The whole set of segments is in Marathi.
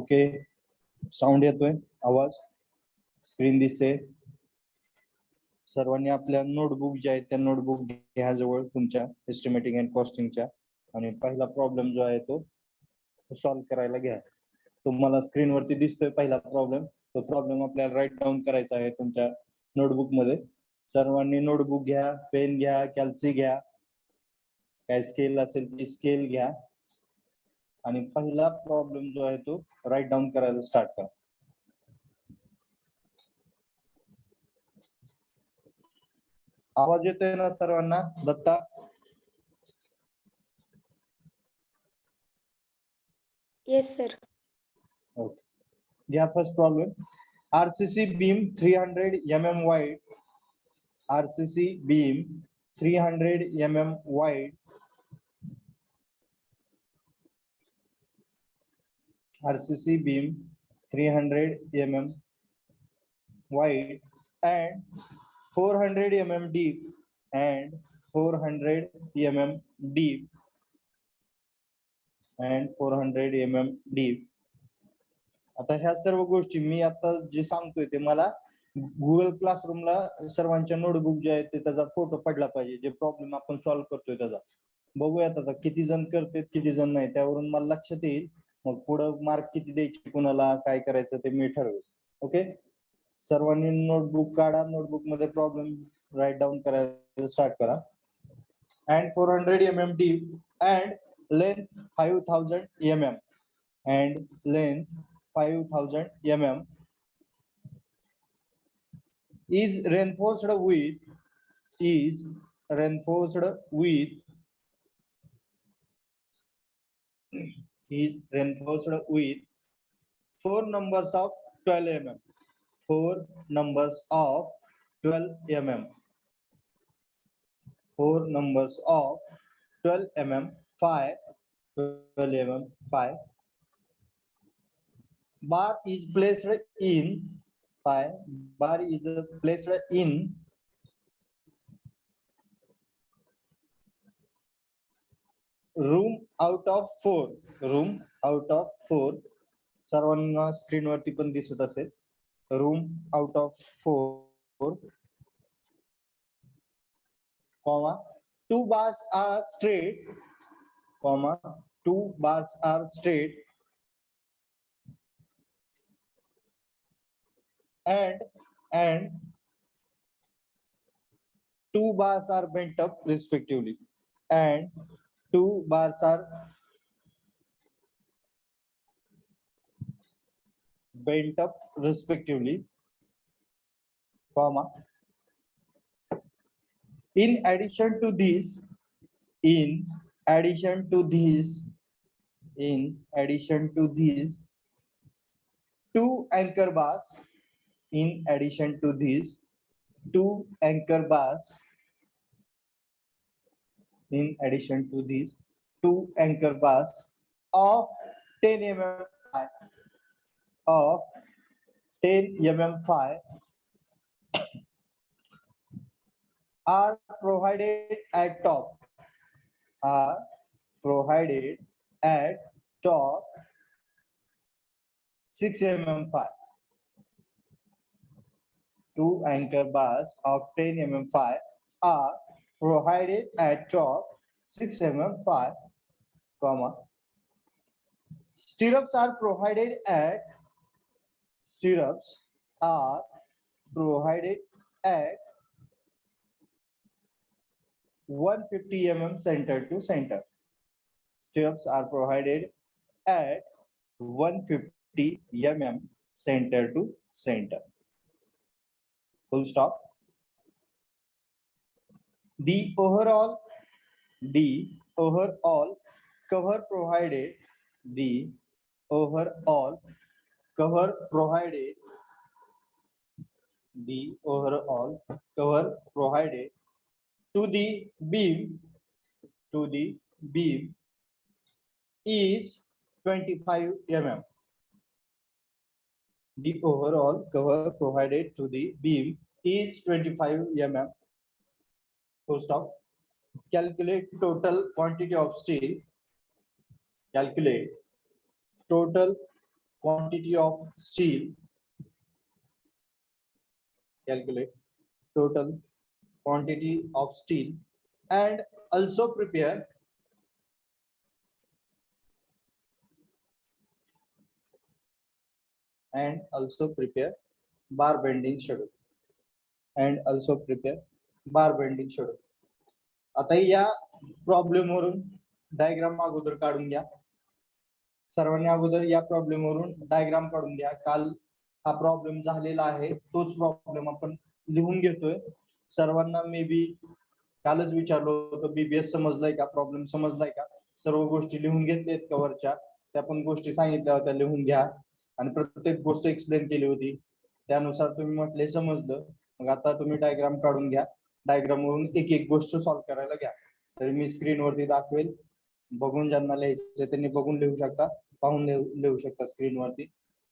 ओके, साऊंड येतोय, आवाज, स्क्रीन दिसते. सर्वांनी आपल्या नोटबुक जे आहेत त्या नोटबुक घ्या जवळ तुमच्या एस्टिमेटिंग अँड कॉस्टिंगच्या, आणि पहिला प्रॉब्लेम जो आहे तो सॉल्व्ह करायला घ्या. तुम्हाला स्क्रीनवरती दिसतोय पहिला प्रॉब्लेम. तो प्रॉब्लेम आपल्याला राईट डाऊन करायचा आहे तुमच्या नोटबुक मध्ये. सर्वांनी नोटबुक घ्या, पेन घ्या, कॅल्सी घ्या, काय स्केल असेल ती स्केल घ्या, आणि पहिला प्रॉब्लेम जो आहे तो राईट डाऊन करायला स्टार्ट करा. आवाज येतोय ना सर्वांना? Datta, yes sir. ओके, घ्या first problem. RCC beam 300 mm wide, RCC beam 300 mm wide, RCC beam 300 mm wide and 400 mm deep, and 400 mm deep, and 400 mm deep. आता ह्या सर्व गोष्टी मी आता जे सांगतोय ते मला गुगल क्लासरूमला सर्वांच्या नोटबुक जे आहेत ते त्याचा फोटो पडला पाहिजे, जे प्रॉब्लेम आपण सॉल्व्ह करतोय त्याचा. बघूयात आता किती जण करतात किती जण नाही, त्यावरून मला लक्षात येईल. मग पुढं मार्क किती द्यायचे, कुणाला काय करायचं ते मी ठरवेल. ओके, सर्वांनी नोटबुक काढा, नोटबुक मध्ये प्रॉब्लेम राईट डाऊन करायला स्टार्ट करा. And 400 mm deep and length 5000 mm, and length 5000 mm is reinforced with 4 numbers of 12 mm, 4 numbers of 12 mm, 4 numbers of 12 mm, 5 12 mm, 5 bar is placed in 5 bar is placed in room out of 4 सर्वांना स्क्रीन वरती पण दिसत असेल. Room out of 4, comma 2 bars are straight, comma 2 bars are straight, and 2 bars are bent up respectively, and 2 bars are bent up respectively, comma in addition to these 2 anchor bars, in addition to these 2 anchor bars, in addition to these 2 anchor bars of 10 mm 5 are provided at top, 6 mm 5. 2 anchor bars of 10 mm 5 are provided at top 6 mm 5, comma stirrups are provided at 150 mm center to center. Stirrups are provided at 150 mm center to center. Full stop. The overall cover provided, the overall cover provided to the beam is 25 mm. The overall cover provided to the beam is 25 mm. Full stop. Calculate total quantity of steel. Calculate total quantity of steel, calculate total quantity of steel, and also prepare bar bending schedule, आता या प्रॉब्लेम वरून डायग्राम अगोदर काढून घ्या. सर्वांनी अगोदर या प्रॉब्लेम वरून डायग्राम काढून घ्या. काल हा प्रॉब्लेम झालेला आहे, तोच प्रॉब्लेम आपण लिहून घेतोय. सर्वांना मे बी कालच विचारलो होतं, बीबीएस समजलाय का, प्रॉब्लेम समजलाय का, सर्व गोष्टी लिहून घेतल्यात कव्हरच्या, त्या पण गोष्टी सांगितल्या होत्या लिहून घ्या आणि प्रत्येक गोष्ट एक्सप्लेन केली होती. त्यानुसार तुम्ही म्हटले समजलं. मग आता तुम्ही डायग्राम काढून घ्या. डायग्राम वरून एक एक गोष्ट सॉल्व्ह करायला घ्या. तर मी स्क्रीनवरती दाखवेल, बघून ज्यांना लिहायचं त्यांनी बघून लिहू शकता, पाहून लिहू शकता स्क्रीनवरती.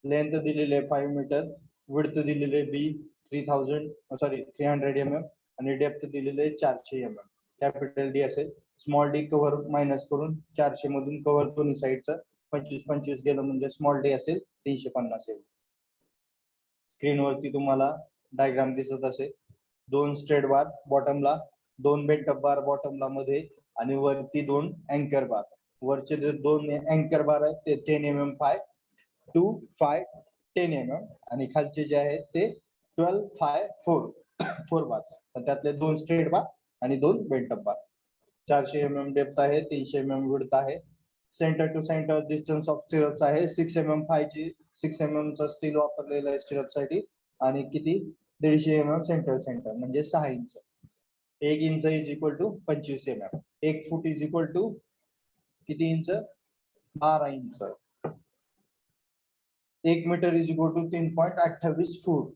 लेंथ दिलेली आहे 5 मीटर, विड्थ दिलेले बी 300 mm आणि डेप्थ दिलेले 400 mm. कॅपिटल डी असेल, स्मॉल डी कव्हर मायनस करून 400 मधून कव्हर दोन्ही साईडचं 25-25 गेलं म्हणजे स्मॉल डी असेल 350 mm. स्क्रीनवरती तुम्हाला डायग्राम दिसत असेल. 2 स्ट्रेट बार बॉटमला, 2 बेंट अप बार बॉटमला मध्ये आणि वरती 2 अँकर बार. वरचे जे 2 अँकर बार आहेत ते 10 mm 5, 2, 5, 10 mm आणि खालचे जे आहेत ते 12, 5, 4 बार. त्यातले 2 स्ट्रेट बार आणि 2 bent up bar. 400 mm depth आहे, 300 mm विड्थ आहे. Centre to centre distance of stirrups आहे 6 mm 6 mm चा स्टील वापरलेला आहे स्टिरप साठी. आणि किती 150 mm सेंटर म्हणजे 6 inch. 1 inch is equal to 25 mm. 1 foot is equal to किती inch 12 inch. 1 metre is equal to 3.28 foot.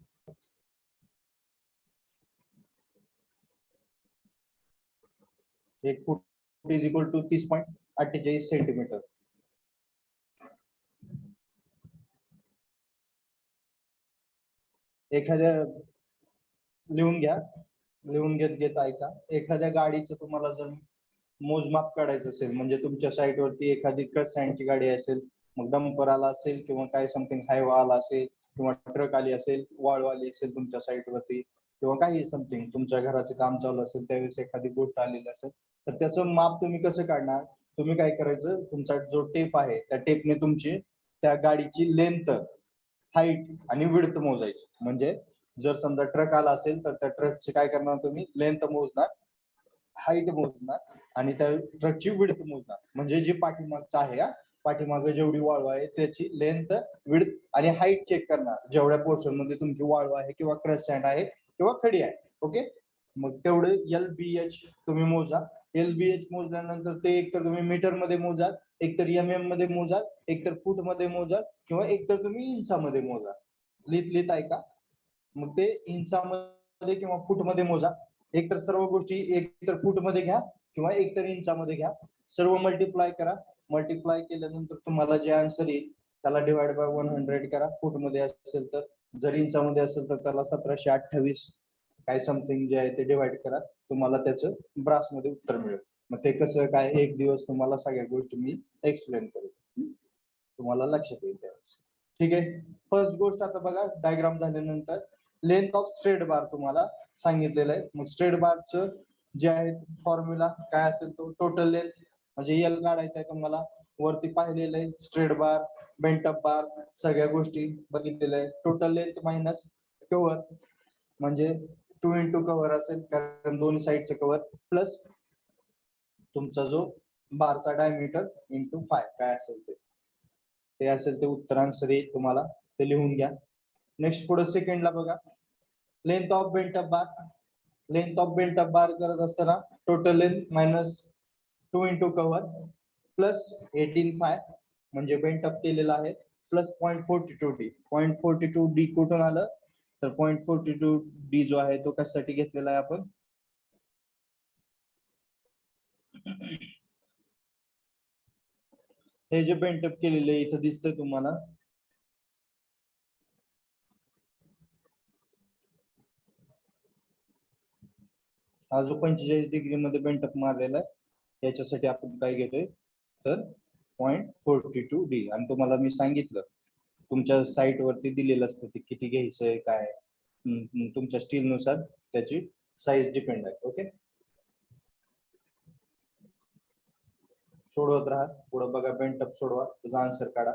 एक foot is equal to 30.48 centimetre. एखाद्या लिहून घ्या, लिहून घेत ऐका. एखाद्या गाडीचं तुम्हाला जर मोजमाप काढायचं असेल, म्हणजे तुमच्या साईट वरती एखादी क्रस्टँडची गाडी असेल, मग डंपर आला असेल किंवा काय समथिंग हायवा आला असेल किंवा ट्रक आली असेल, वाळू आली असेल तुमच्या साईट वरती किंवा काही समथिंग तुमच्या घराचं काम चालू असेल, त्यावेळेस एखादी गोष्ट आलेली असेल, तर त्याचं माप तुम्ही कसं काढणार. तुम्ही काय करायचं, तुमचा जो टेप आहे त्या टेपने तुमची त्या गाडीची लेंथ, हाईट आणि विड्थ मोजायची. म्हणजे जर समजा ट्रक आला असेल तर त्या ट्रकचे काय करणार तुम्ही, लेंथ मोजणार, हाईट मोजणार आणि त्या ट्रकची विड्थ मोजणार. म्हणजे जी पाठीमागचं आहे, पाठीमागे जेवढी वाळू आहे त्याची लेंथ, विड्थ आणि हाईट चेक करणार, जेवढ्या पोर्शन मध्ये तुमची वाळू आहे किंवा क्रश सँड आहे किंवा खडी आहे. ओके, मग तेवढे LBH तुम्ही मोजा. LBH मोजल्यानंतर ते एकतर तुम्ही मीटर मध्ये मोजा, एकतर MM मध्ये मोजा, एकतर फूट मध्ये मोजा किंवा एकतर तुम्ही इंचामध्ये मोजा. लिहित ऐका. मग ते इंचामध्ये किंवा फूट मध्ये मोजा. एकतर सर्व गोष्टी एकतर फूट मध्ये घ्या किंवा एकतर इंचामध्ये घ्या. सर्व मल्टिप्लाय करा. मल्टिप्लाय केल्यानंतर तुम्हाला जे आन्सर येईल त्याला डिवाइड बाय 100 करा. फूट मध्ये असेल तर, जर इंचामध्ये असेल तर त्याला 1728 काय समथिंग जे आहे ते डिवाइड करा. तुम्हाला त्याचं ब्रास मध्ये उत्तर मिळेल. मग ते कसं काय, एक दिवस तुम्हाला सगळ्या गोष्टी मी एक्सप्लेन करेन, तुम्हाला लक्षात येईल त्यावेळेस. ठीक आहे. फर्स्ट गोष्ट आता बघा, डायग्राम झाल्यानंतर लेंथ ऑफ स्ट्रेट बार तुम्हाला सांगितलेलं आहे. मग स्ट्रेट बारचं जे आहे फॉर्म्युला काय असेल तो टोटल लेंथ म्हणजे एल काढायचा आहे तुम्हाला. वरती पाहिलेलं आहे स्ट्रेट बार, बेंटअप बार, सगळ्या गोष्टी बघितलेल्या आहे. टोटल लेंथ मायनस कव्हर म्हणजे 2 इंटू कव्हर असेल कारण दोन्ही साईडचे कव्हर, प्लस तुमचा जो बारचा डायमीटर इंटू 5 काय असेल ते असेल ते उत्तर आन्सर येईल तुम्हाला. ते लिहून घ्या. नेक्स्ट पुढे सेकंडला बघा, length of bent up bar. Length of bent up bar करत असताना total length minus 2 into cover plus 18.5 म्हणजे बेंटअप केलेला आहे, प्लस 0.42 डी. 0.42 डी कुठून आलं तर 0.42 डी जो आहे तो कशासाठी घेतलेला आहे आपण, हे जे बेंटअप केलेले इथं दिसतंय तुम्हाला, हा जो 45 डिग्री मध्ये बेंटअप मारलेला आहे याच्यासाठी आपण काय घेतोय तर 0.42 डी. आणि तुम्हाला मी सांगितलं तुमच्या साईट वरती दिलेलं असतं ते किती घ्यायचंय काय तुमच्या स्टील नुसार त्याची साईज डिपेंड आहे. ओके, सोडवत राहा, पुढे बघा, बेंटअप सोडवा, त्याचा आन्सर काढा.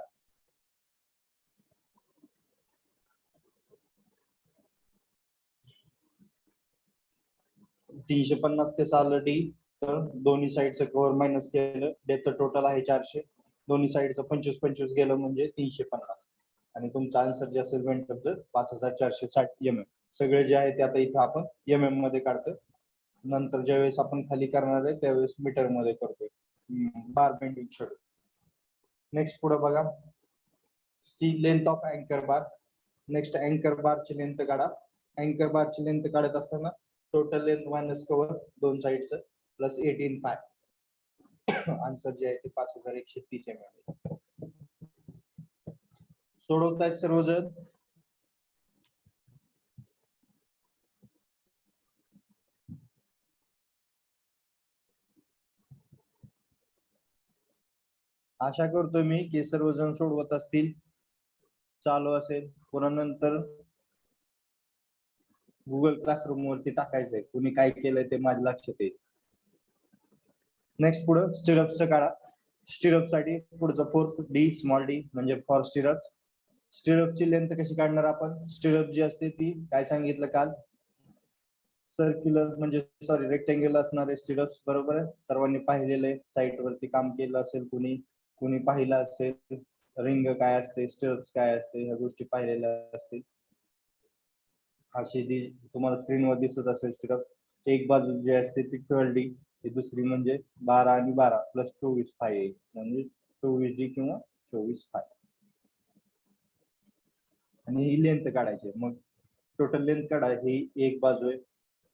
$350 ते आलं डी, तर दोन्ही साईडचं कव्हर मायनस केलं, डेप्थ टोटल आहे 400, दोन्ही साईडचं 25-25 गेलं म्हणजे 350, आणि तुमचा आन्सर जे असेल बेंटअपचं 5460 mm. सगळे जे आहे ते आता इथं आपण mm मध्ये काढतो, नंतर ज्यावेळेस आपण खाली करणार आहे त्यावेळेस मीटर मध्ये करतोय बार बेंडिंग शेड्यूल. नेक्स्ट पुढे बघा, सी लेंथ ऑफ अँकर बार. नेक्स्ट अँकर बारची लेंथ काढा. अँकर बारची लेंथ काढत असताना टोटल लेंथ मायनस कव्हर दोन साईडचं प्लस 18 आन्सर जे आहे ते 5130 mm. सोडवतायत सर्वजण? आशा करतो मी की सर्वजण सोडवत असतील. चालू असेल पुन्हा नंतर गुगल क्लासरूम वरती टाकायचंय कुणी काय केलंय ते माझ्या लक्षात येईल. नेक्स्ट पुढे स्टिरअप्स काढा. स्टिरअप साठी पुढचं 4th डी स्मॉल डी म्हणजे फॉर स्टिरअप्स. स्टिरअपची लेंथ कशी काढणार आपण? स्टिरअप जी असते ती काय सांगितलं काल, सर्क्युलर म्हणजे सॉरी रेक्टेंगल असणारे स्टिरअप्स, बरोबर आहे. सर्वांनी पाहिलेलं आहे, साईट वरती काम केलं असेल कुणी पाहिलं असेल, रिंग काय असते, स्टिरअप्स काय असते, ह्या गोष्टी पाहिलेल्या असतील. अशी तुम्हाला स्क्रीनवर दिसत असेल स्टिरअप. एक बाजू जी असते ती 12D, दुसरी म्हणजे 12 आणि 12 प्लस 24 म्हणजे 24D किंवा 24 आणि ही लेंथ काढायची. मग टोटल लेंथ काढा, ही एक बाजू आहे,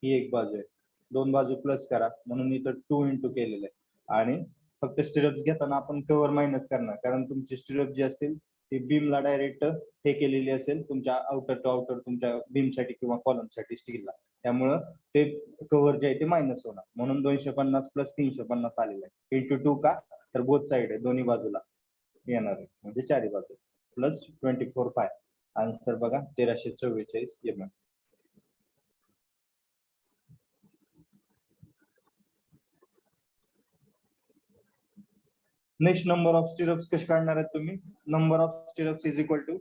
ही एक बाजू आहे, दोन बाजू प्लस करा म्हणून इथं 2 इंटू केलेलं आहे. आणि फक्त स्टिरअप्स घेताना आपण कव्हर मायनस करणार, कारण तुमची स्टिरअप जी असतील ती बीमला डायरेक्ट हे केलेली असेल तुमच्या आउटर टू आउटर तुमच्या बीम साठी किंवा कॉलम साठी स्टीलला, त्यामुळं ते कव्हर जे आहे ते मायनस होणार, म्हणून 250 प्लस 350 आलेलं आहे. इंटू 2 का, तर बोथ साइड आहे, दोन्ही बाजूला येणार आहे म्हणजे चारी बाजू प्लस 24 आन्सर बघा 1344 mm. Next number of stirrups कसे काढणार आहेत तुम्ही? Number of stirrups is equal to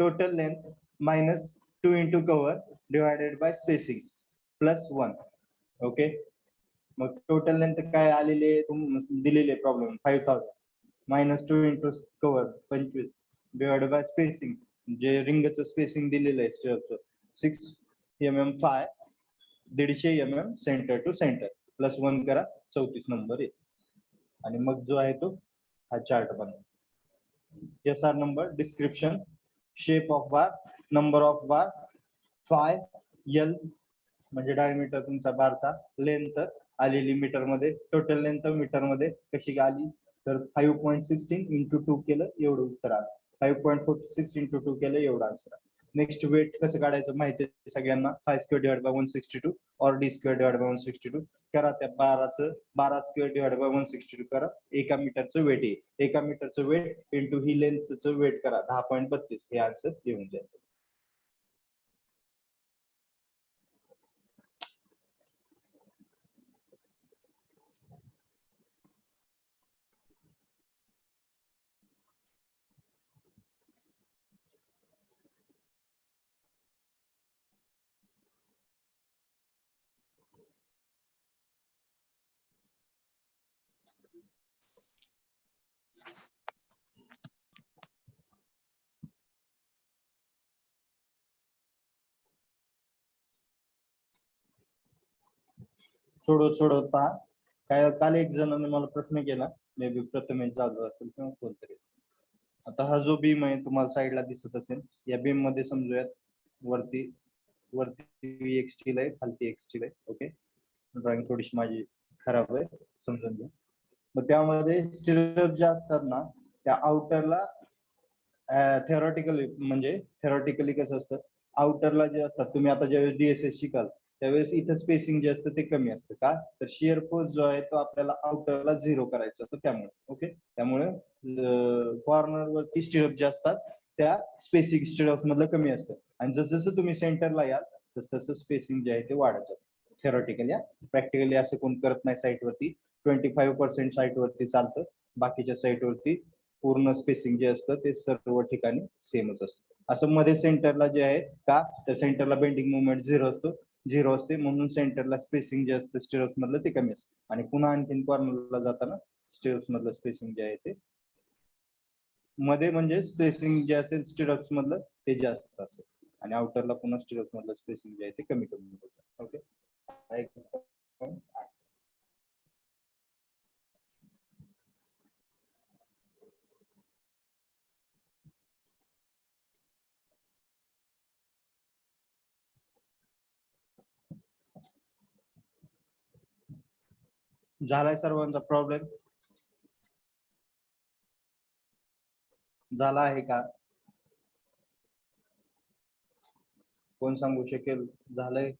total length minus 2 into cover divided by spacing plus 1. Okay, मग टोटल लेंथ काय आलेली आहे दिलेले problem 5000 minus 2 into cover 25 divided by spacing, जे रिंगचं स्पेसिंग दिलेलं आहे स्टिरअपचं 6 mm 150 mm centre to centre plus 1 करा 34 नंबर येईल. आणि मग जो आहे तो हा चार्ट बनवा. SR number, description, shape of bar, number of bar, five, L म्हणजे डायमीटर तुमचा बारचा, लेंथ आलेली मीटर मध्ये, टोटल लेंथ मीटर मध्ये कशी आली तर 5.16 इंटू 2 केलं एवढं उत्तर आलं, 5.46 इंटू 2 केलं एवढं आन्सर. नेक्स्ट वेट कसं काढायचं माहिती आहे सगळ्यांना, 5 स्क्वेअर डिवाइड बाय 162 और D स्क्वेअर डिवाइड बाय 162 करा. त्या 12 स्क्वेअर डिवाइड बाय 162 करा, एका मीटरचं वेट येईल, एका मीटरचं वेट इंटू ही लेंथचं वेट करा 10.32, हे आन्सर येऊन जाईल. सोडवत पहा. काय काल एक जणांनी मला प्रश्न केला, मे बी प्रथमेश जाधव असेल किंवा कोणतरी. आता हा जो बीम आहे तुम्हाला साईडला दिसत असेल, या बीम मध्ये समजूयात वरती एक स्टील आहे, खालती एक स्टील आहे. ओके, ड्रॉइंग थोडीशी माझी खराब आहे, समजून घ्या. मग त्यामध्ये स्टिरअप ज्या असतात ना त्या आउटरला थेरॉटिकली कसं असतं, आउटरला जे असतात, तुम्ही आता ज्यावेळेस DSS शिकाल त्यावेळेस इथं स्पेसिंग जे असतं ते कमी असतं का, तर शिअर फोर्स जो आहे तो आपल्याला आउटरला 0 करायचं असतं त्यामुळे. ओके, त्यामुळे कॉर्नर वरती स्टिरअप जे असतात त्या स्पेसिंग स्टिरअप्स मधलं कमी असतं आणि जसं तुम्ही सेंटरला याल तसं स्पेसिंग जे आहे ते वाढत जातं. थेरॉटिकली प्रॅक्टिकली असं कोण करत नाही साईटवरती. 25% साईटवरती चालतं, बाकीच्या साईटवरती पूर्ण स्पेसिंग जे असतं ते सर्व ठिकाणी सेमच असतं. असं मध्ये सेंटरला जे आहे का त्या सेंटरला बेंडिंग मुवमेंट झिरो असते म्हणून सेंटरला स्पेसिंग जे असतं स्टिरअप्स मधलं ते कमी असतं आणि पुन्हा आणखीन कॉर्नरला जाताना स्टिरअप्स मधलं स्पेसिंग जे आहे ते मध्ये म्हणजे स्पेसिंग जे असेल स्टिरअप्स मधलं ते जास्त असेल आणि आउटरला पुन्हा स्टिरअप्स मधलं स्पेसिंग जे आहे ते कमी होतं. ओके, झालाय सर्वांचा प्रॉब्लेम झाला आहे का? कोण सांगू शकेल झालंय?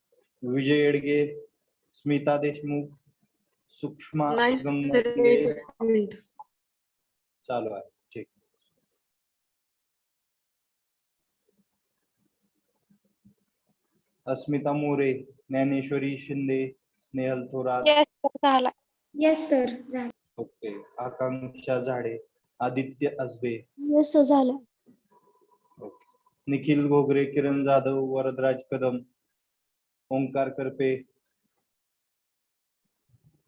विजय येडगे, स्मिता देशमुख, सुषमा गंगे चालू आहे. ठीक. अस्मिता मोरे, ज्ञानेश्वरी शिंदे, स्नेहल थोरात, येस सर झालं. ओके, आकांक्षा झाडे, आदित्य असबे, येस सर झालं. ओके, निखिल घोगरे, किरण जाधव, वरदराज कदम, ओंकार करपे,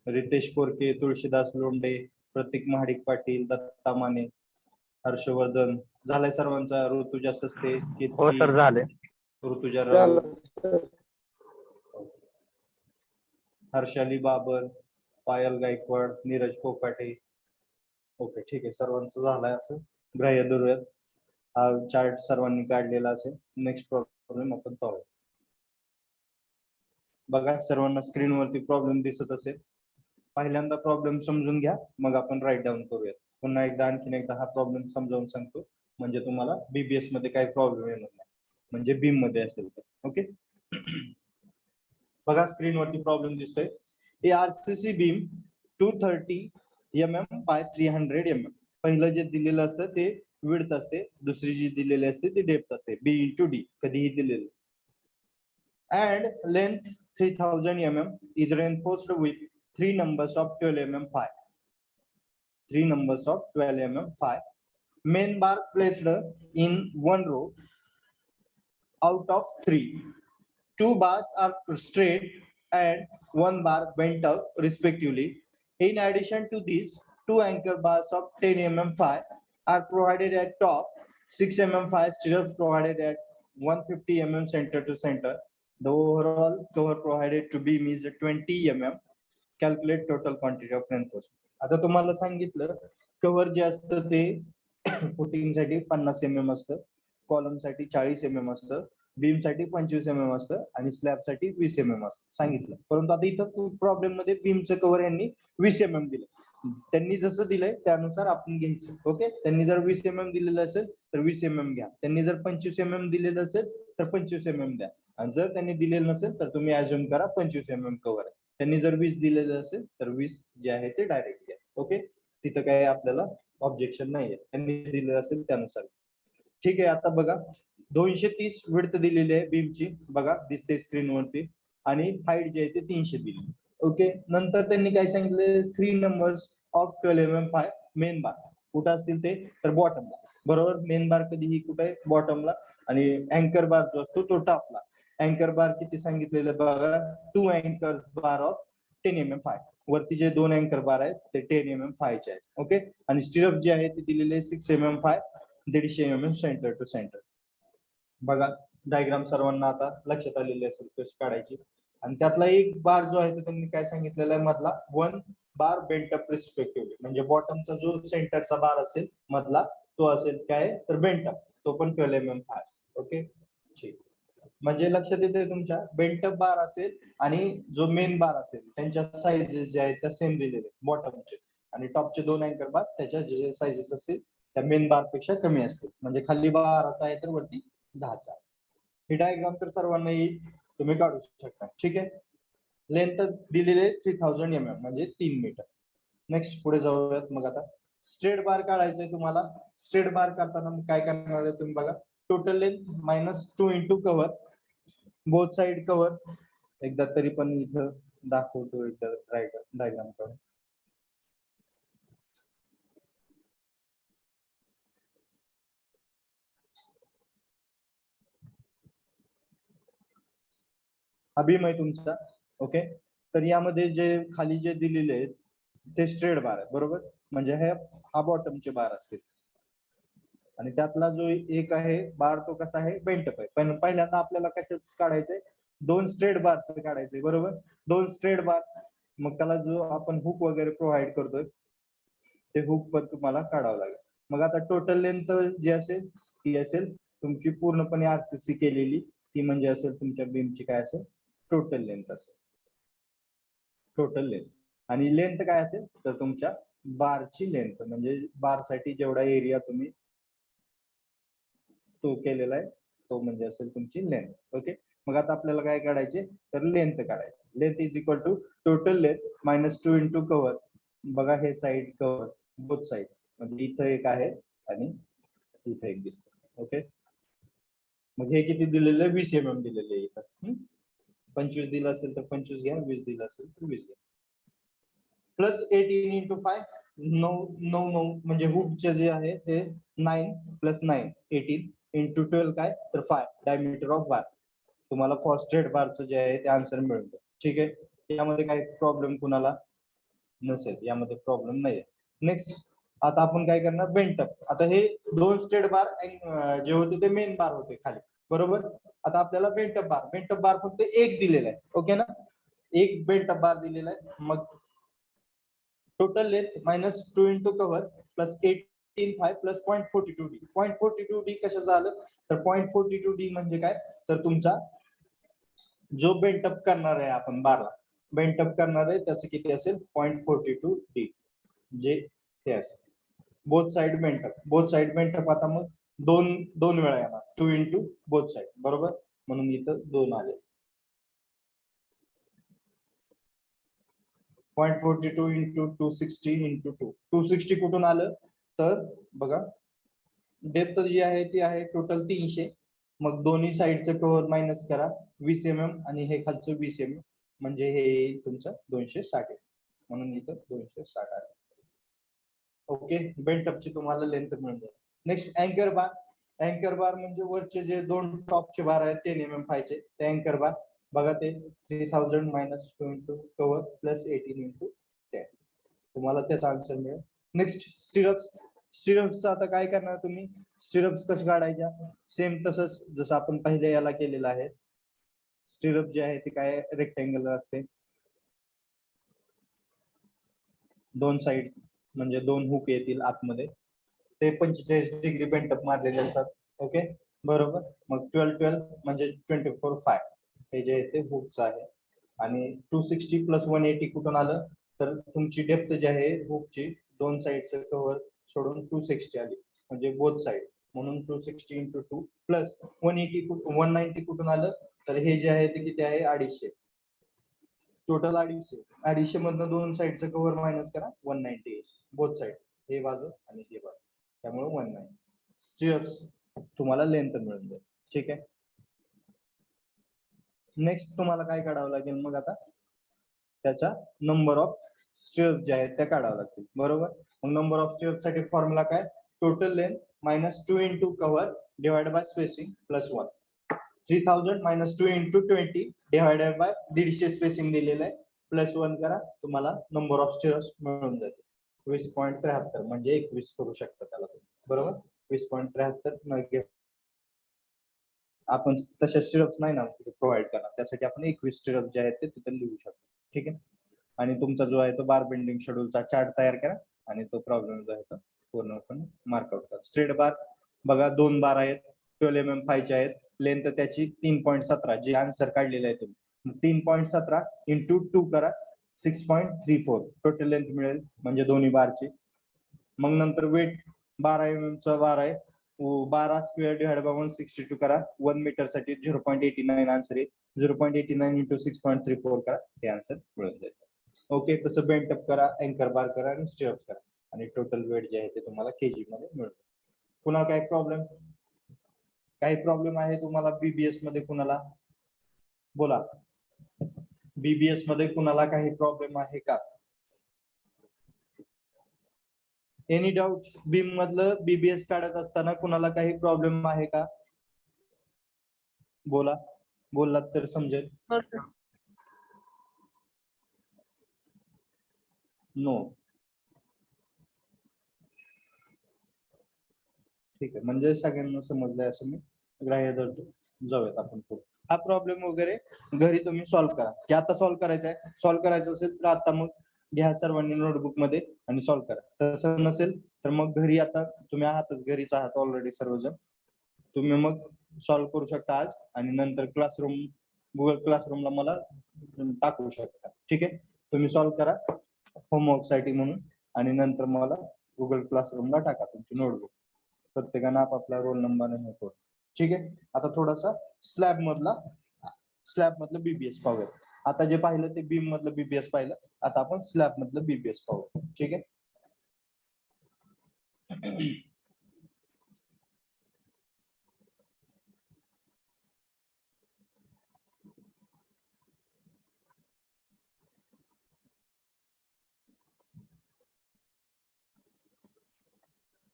रितेश कोरके, तुळशीदास लोंढे, प्रतीक महाडिक पाटील, दत्ता माने, हर्षवर्धन. झालाय सर्वांचा? ऋतुजा सस्ते, हो सर झाले. ऋतुजा राव, हर्षाली बाबर, पायल गायकवाड, नीरज कोकाटे. ओके, ठीक आहे, सर्वांचं झालंय असं ग्राह्य धरूयात. हा चार्ट सर्वांनी काढलेला असेल. नेक्स्ट प्रॉब्लेम आपण पाहू. बघा सर्वांना स्क्रीनवरती प्रॉब्लेम दिसत असेल. पहिल्यांदा प्रॉब्लेम समजून घ्या, मग आपण राईट डाऊन करूयात. पुन्हा एकदा आणखीन एकदा हा प्रॉब्लेम समजावून सांगतो म्हणजे तुम्हाला बीबीएस मध्ये काही प्रॉब्लेम येणार नाही, म्हणजे बीम मध्ये असेल तर. ओके, बघा स्क्रीनवरती प्रॉब्लेम दिसतोय. हे RCC beam 230 mm by 300 mm. पहिलं जे दिलेलं असतं ते विड्थ असते, दुसरी जी दिलेली असते ती डेप्थ असते, बी इंटू डी कधीही दिलेली. And length 3000 mm is reinforced with 3 numbers of 12 mm 5. 3 numbers of 12 mm 5. Main bar placed in one row out of 3. 2 bars are straight and 1 bar bent up respectively. In addition to these, 2 anchor bars of 10 mm 5 are provided at top. 6 mm 5 stirrups provided at 150 mm center to center. The overall cover provided to beam is 20 mm. Calculate total quantity of reinforcement. आता तुम्हाला सांगितलं कव्हर जे असतं ते फुटिंग साठी 50 mm असतं, कॉलम साठी 40 mm असतं, बीम साठी 25 mm असतं आणि स्लॅब साठी 20 mm असतं सांगितलं. परंतु आता इथं प्रॉब्लेम मध्ये बीमचं कव्हर यांनी 20 mm दिलं. त्यांनी जसं दिलंय त्यानुसार आपण घ्यायचं. ओके, त्यांनी जर 20 mm दिलेलं असेल तर 20 mm घ्या, त्यांनी जर 25 mm दिलेलं असेल तर 25 mm द्या, आणि जर त्यांनी दिलेलं नसेल तर तुम्ही अज्युम करा 25 mm कव्हर आहे. त्यांनी जर 20 दिलेलं असेल तर 20 जे आहे ते डायरेक्ट घ्या. ओके, तिथं काही आपल्याला ऑब्जेक्शन नाहीये, त्यांनी दिलेलं असेल त्यानुसार. ठीक आहे, आता बघा 230 विड्थ दिलेली आहे बीमची, बघा दिसते स्क्रीनवरती, आणि हाईट जी आहे ते 300 दिली. ओके, नंतर त्यांनी काय सांगितलं 3 नंबर्स ऑफ 12 mm 5 मेन बार कुठं असतील ते तर बॉटमला. बरोबर, मेन बार कधीही कुठे आहे बॉटमला, आणि अँकर बार जो असतो तो टॉपला. अँकर बार किती सांगितलेलं बघा, 2 अँकर बार ऑफ 10 mm 5. वरती जे 2 अँकर बार आहेत ते 10 mm 5 चे आहेत. ओके, आणि स्टिरअप जे आहे ते दिलेले 6 mm 5, 150 mm centre to centre. बघा डायग्राम सर्वांना आता लक्षात आलेली असेल कशी काढायची. आणि त्यातला एक बार जो आहे तो त्यांनी काय सांगितलेला आहे मधला 1 बार बेंट अप रिस्पेक्टिव्हली, म्हणजे बॉटमचा जो सेंटरचा बार असेल मधला तो असेल काय तर बेंट अप, तो पण 12 mm 5. ओके, ठीक, म्हणजे लक्षात येते तुमच्या बेंट अप बार असेल आणि जो मेन बार असेल त्यांच्या साइजेस जे आहेत त्या सेम दिलेले बॉटमचे, आणि टॉपचे 2 अँकर बार त्याच्या जे साइजेस असतील त्या मेन बार पेक्षा कमी असतील, म्हणजे खाली 12चा आहे तर वरती 10चा. ही डायग्राम तर सर्वांना येईल, तुम्ही काढू शकता. ठीक आहे, लेंथ दिलेले 3000 mm म्हणजे 3 मीटर. नेक्स्ट पुढे जाऊयात. मग आता स्ट्रेट बार काढायचंय तुम्हाला. स्ट्रेट बार करताना मग काय करणार आहे तुम्ही बघा. Total length -2 into cover, both side cover. एकदा तरी पण इथं दाखवतो एकदा डायग्राम काढून. हा बीम आहे तुमचा. ओके, तर यामध्ये जे खाली जे दिलेले आहेत ते स्ट्रेट बार आहे बरोबर. म्हणजे हा बॉटमचे बार असतील आणि त्यातला जो एक आहे बार तो कसा आहे बेंटअप आहे. पण पहिल्यांदा आपल्याला कशाच काढायचंय, 2 स्ट्रेट बारचं काढायचंय बरोबर. 2 स्ट्रेट बार, मग त्याला जो आपण हुक वगैरे प्रोव्हाइड करतोय ते हुक पण तुम्हाला काढावं लागेल. मग आता टोटल लेंथ जी असेल ती असेल तुमची पूर्णपणे आरसीसी केलेली, ती म्हणजे असेल तुमच्या बीमची काय असेल टोटल लेंथ असेल. टोटल लेंथ आणि लेंथ काय असेल तर तुमच्या बारची लेंथ, म्हणजे बार साठी जेवढा एरिया तुम्ही तो केलेला आहे तो म्हणजे असेल तुमची लेंथ. ओके, मग आता आपल्याला काय काढायचे तर लेंथ काढायची. Length is equal to total length -2 into cover. बघा हे साइड कव्हर बोथ साइड, म्हणजे इथं एक आहे आणि इथं एक दिसतं. ओके, मग हे किती दिलेलं आहे 20 mm दिलेले आहे इथं. 25 दिलं असेल तर 25 घ्या, 20 दिलं असेल तर 20 घ्या. प्लस 18 इंटू 5 9 म्हणजे हुकचे जे आहे ते 9 प्लस 9 18 इंटू 12 काय तर 5 डायमीटर ऑफ बार. तुम्हाला फॉर स्ट्रेट बारचं जे आहे ते आन्सर मिळून जाईल. ठीक आहे, यामध्ये काही प्रॉब्लेम कुणाला नसेल, यामध्ये प्रॉब्लेम नाही. नेक्स्ट आता आपण काय करणार बेंटअप. आता हे 2 स्ट्रेट बार जे होते ते मेन बार होते खाली बरोबर. आता आपल्याला बेंटअप बार फक्त एक दिलेला आहे. ओके ना, एक बेंटअप बार दिलेला आहे. मग total length -2 into cover plus 18 plus 0.42d. 0.42d कशाचं आलं तर 0.42d म्हणजे काय तर तुमचा जो बेंटअप करणार आहे आपण बारला बेंटअप करणार आहे त्याचं किती असेल 0.42d, जे हे असेल बोथ साइड बेंटअप. आता मग दोन वेळा येणार 2 इंटू बोथ साइड बरोबर, म्हणून इथं 2 आले. 0.42 इंटू 260 इंटू 260 कुठून आलं तर बघा डेप्थ जी आहे ती आहे टोटल 300. मग दोन्ही साइडचं कव्हर मायनस करा 20 mm आणि हे खालचं 20 mm, म्हणजे हे तुमचं 260 आहे, म्हणून इथं 260 आहे. ओके, बेंटअपची तुम्हाला लेंथ मिळून जाईल. नेक्स्ट अँकर बार म्हणजे वरचे जे 2 टॉपचे बार आहेत 10 mm फायचे ते अँकर बार. बघा ते 3000 -2 इंटू कव्हर प्लस 18 इंटू 10, तुम्हाला त्याचा आन्सर मिळेल. नेक्स्ट स्टिरप्स आता काय करणार तुम्ही, स्टिरप्स कशा काढायच्या सेम तसंच जसं आपण पहिल्या याला केलेलं आहे. स्टिरप जे आहे ते काय रेक्टँगल असते, 2 साइड म्हणजे 2 हुक येतील आतमध्ये, ते 45 डिग्री बेंटअप मारलेले असतात. ओके बरोबर, मग 12 म्हणजे 24 हे जे आहे ते हुकचं आहे. आणि 260 प्लस 180 कुठून आलं तर तुमची डेप्थ जी आहे हुकची 2 साइडचं कव्हर सोडून 260 आली, म्हणजे बोथ साइड, म्हणून 260 इंटू 2 प्लस 190 कुठून आलं तर हे जे आहे ते किती आहे 250. टोटल 250 मधनं 2 साइडचं कव्हर मायनस करा 190 बोथ साइड, हे बाजू आणि हे बाजू, त्यामुळे 190 स्टिरप्स तुम्हाला लेंथ मिळून जाईल. ठीक आहे, नेक्स्ट तुम्हाला काय काढावं लागेल मग आता त्याचा नंबर ऑफ स्टिरप जे आहेत त्या काढावं लागतील बरोबर. मग नंबर ऑफ स्टिरप साठी फॉर्म्युला काय total length -2 into cover divide by spacing plus 1. 3000 -2 into 20 divided by 150 spacing दिलेलं आहे प्लस 1 करा, तुम्हाला नंबर ऑफ स्टिरप्स मिळून जाते 20.73, म्हणजे 21 करू शकता त्याला बरोबर. 20.73 आपण तशा स्टिरप्स नाही ना प्रोव्हाइड करणार, त्यासाठी आपण 21 स्टिरप जे आहेत ते तिथे लिहू शकतो. ठीक आहे, आणि तुमचा जो आहे तो बार बेंडिंग शेड्यूलचा चार्ट तयार करा आणि तो प्रॉब्लेम जो आहे तो पूर्णपणे मार्कआउट करा. स्ट्रेट बार बघा 2 बार आहेत 12 mm फायचे आहेत, लेंथ त्याची 3.17 जे आन्सर काढलेलं आहे तुम्ही 3.17 इंटू 2 करा 6.34 टोटल लेंथ मिळेल म्हणजे दोन्ही बारची. मग नंतर वेट 12 mm चा बार आहे 12 स्क्वेअर डिवाइड बाय 162 करा 1 मीटर साठी 0.89 आन्सर आहे. 0.89 इंटू 6.34 करा, हे आन्सर मिळून जाईल. ओके, तसं बेंटअप करा, अँकर बार करा आणि स्टिरप्स करा. आणि टोटल वेट जे आहे ते तुम्हाला केजी मध्ये मिळतो. पुन्हा काही प्रॉब्लेम आहे तुम्हाला बीबीएस मध्ये कुणाला? बोला. बीबीएस मध्ये कुणाला काही प्रॉब्लेम आहे का? Any doubt? बीम मधलं बीबीएस काढत असताना कुणाला काही प्रॉब्लेम आहे का? बोला. बोललात तर समजेल. नो. ठीक आहे, म्हणजे सगळ्यांना समजलंय असं मी ग्राह्य धरतो. जाऊयात आपण पुढे. हा प्रॉब्लेम वगैरे घरी तुम्ही सॉल्व्ह करा. की आता सॉल्व्ह करायचा आहे, सॉल्व्ह करायचं असेल तर आता मग घ्या सर्वांनी नोटबुक मध्ये आणि सॉल्व्ह करा. तसं नसेल तर मग घरी, आता तुम्ही आहातच, घरीच आहात ऑलरेडी सर्वजण, तुम्ही मग सॉल्व्ह करू शकता आज आणि नंतर गुगल क्लासरूमला मला टाकू शकता. ठीक आहे, तुम्ही सॉल्व्ह करा होमवर्क साठी म्हणून आणि नंतर मला गुगल क्लासरूमला टाका तुमची नोटबुक. प्रत्येकानं आपापला रोल नंबर आणि कोड. ठीक आहे, आता थोडासा स्लॅब मधलं बीबीएस पाहूया. आता जे पाहिलं ते बीम मधलं बीबीएस पाहिलं, आता आपण स्लॅब मधलं बीबीएस पाहू. ठीक आहे.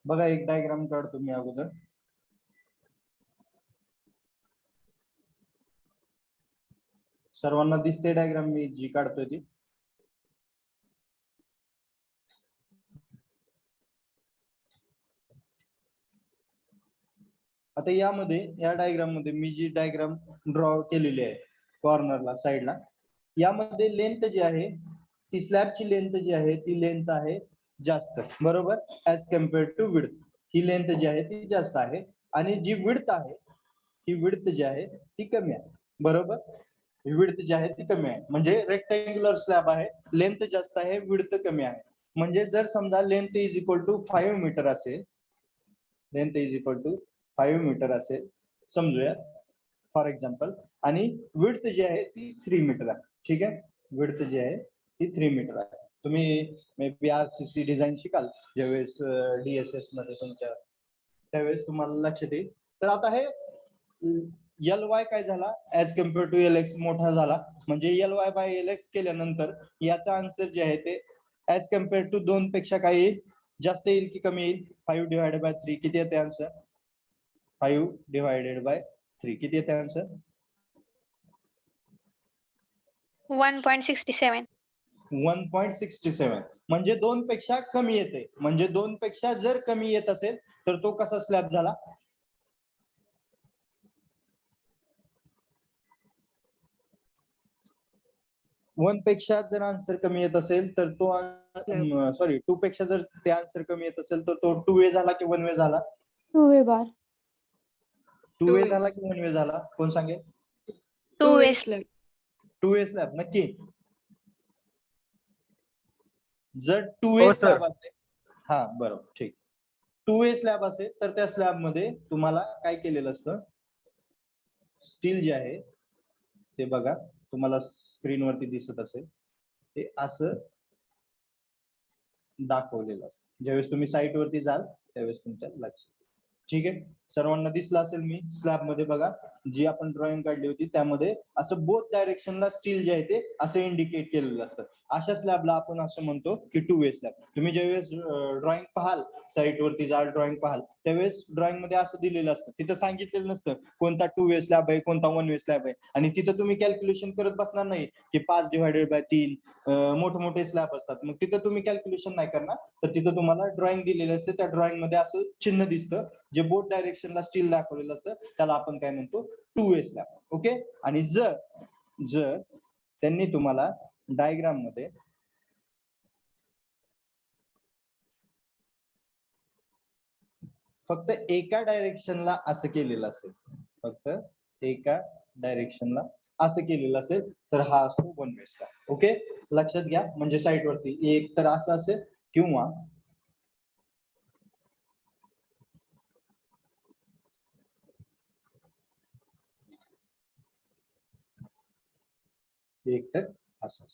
बघा, एक डायग्राम काढतो मी अगोदर. सर्वांना दिसते डायग्राम मी जी काढतोय ती? आता या डायग्राम मध्ये मी जी डायग्राम ड्रॉ केलेली आहे कॉर्नरला साईडला, यामध्ये लेंथ जी आहे ती स्लॅबची लेंथ जी आहे ती लेंथ आहे जास्त, बरोबर, ऍज कम्पेअर्ड टू विड्थ. ही लेंथ जी आहे ती जास्त आहे आणि जी विड्थ आहे, ही विड्थ जी आहे ती कमी आहे, बरोबर. विड्थ जी आहे ती कमी आहे, म्हणजे रेक्टँग्युलर स्लॅब आहे, लेंथ जास्त आहे, विड्थ कमी आहे. म्हणजे जर समजा length is equal to 5 metre असेल, length is equal to 5 metre असेल समजूया फॉर एक्झाम्पल, आणि विड्थ जी आहे ती 3 मीटर आहे. ठीक आहे, विड्थ जी आहे ती 3 मीटर आहे. तुम्ही मे बी आरसीसी डिझाईन शिकाल ज्यावेळेस डीएसएस मध्ये तुमच्या, त्यावेळेस तुम्हाला लक्षात येईल. तर आता हे एल वाय काय झाला, as compare to L X मोठा झाला, म्हणजे L Y by L X केल्यानंतर याचा आन्सर जे आहे ते ऍज कम्पेअर टू 2 पेक्षा काही जास्त येईल की कमी येईल? 5 डिवायडेड बाय 3 किती येते आन्सर? 5 डिवायडेड बाय 3 किती येते आन्सर? 1.67. 1.67 म्हणजे 2 पेक्षा कमी येते. म्हणजे 2 पेक्षा जर कमी येत असेल तर तो कसा स्लॅब झाला? वन पेक्षा जर आन्सर कमी येत असेल तर तो, सॉरी, 2 पेक्षा जर ते आन्सर कमी येत असेल तर तो 2 वे झाला की 1 वे झाला? 2 वे बार. 2 वे झाला की 1 वे झाला? कोण सांगेल? 2 वे स्लॅब. 2 वे स्लॅब नक्की. जर 2 वे स्लॅब असेल, हा बरोबर, ठीक. 2 वे स्लॅब असेल तर त्या स्लॅब मध्ये तुम्हाला काय केलेलं असतं? स्टील जे आहे ते बघा, तुम्हाला स्क्रीनवरती दिसत असेल, ते असं दाखवलेलं असतं. ज्यावेळेस तुम्ही साईट वरती जाल त्यावेळेस तुमच्या लक्षात. ठीक आहे, सर्वांना दिसलं असेल. मी स्लॅब मध्ये बघा जी आपण ड्रॉइंग काढली होती त्यामध्ये असं बोथ डायरेक्शनला स्टील जे आहे ते असं इंडिकेट केलेलं असतं. अशा स्लॅबला आपण असं म्हणतो की 2 वे स्लॅब. तुम्ही ज्यावेळेस ड्रॉइंग पाहाल, साईट वरती जाल ड्रॉइंग पाहाल, त्यावेळेस ड्रॉइंग मध्ये असं दिलेलं असतं, तिथं सांगितलेलं नसतं कोणता 2 वे स्लॅब आहे, कोणता 1 वे स्लॅब आहे. आणि तिथं तुम्ही कॅल्क्युलेशन करत बसणार नाही की 5 डिवायडेड बाय 3 मोठे स्लॅब असतात, मग तिथं तुम्ही कॅल्क्युलेशन नाही करणार. तर तिथं तुम्हाला ड्रॉइंग दिलेलं असतं, त्या ड्रॉइंग मध्ये असं चिन्ह दिसतं जे बोथ डायरेक्शनला स्टील दाखवलेलं असतं, त्याला आपण काय म्हणतो? 2 वे स्लॅब. ओके. आणि जर त्यांनी तुम्हाला डायग्राम मध्ये फक्त एका डायरेक्शनला असं केलेलं असेल, फक्त एका डायरेक्शनला असं केलेलं असेल तर हा असतो 1 वे स्लॅब. ओके, लक्षात घ्या. म्हणजे साईट वरती एक तर असं असेल किंवा एक तर असं.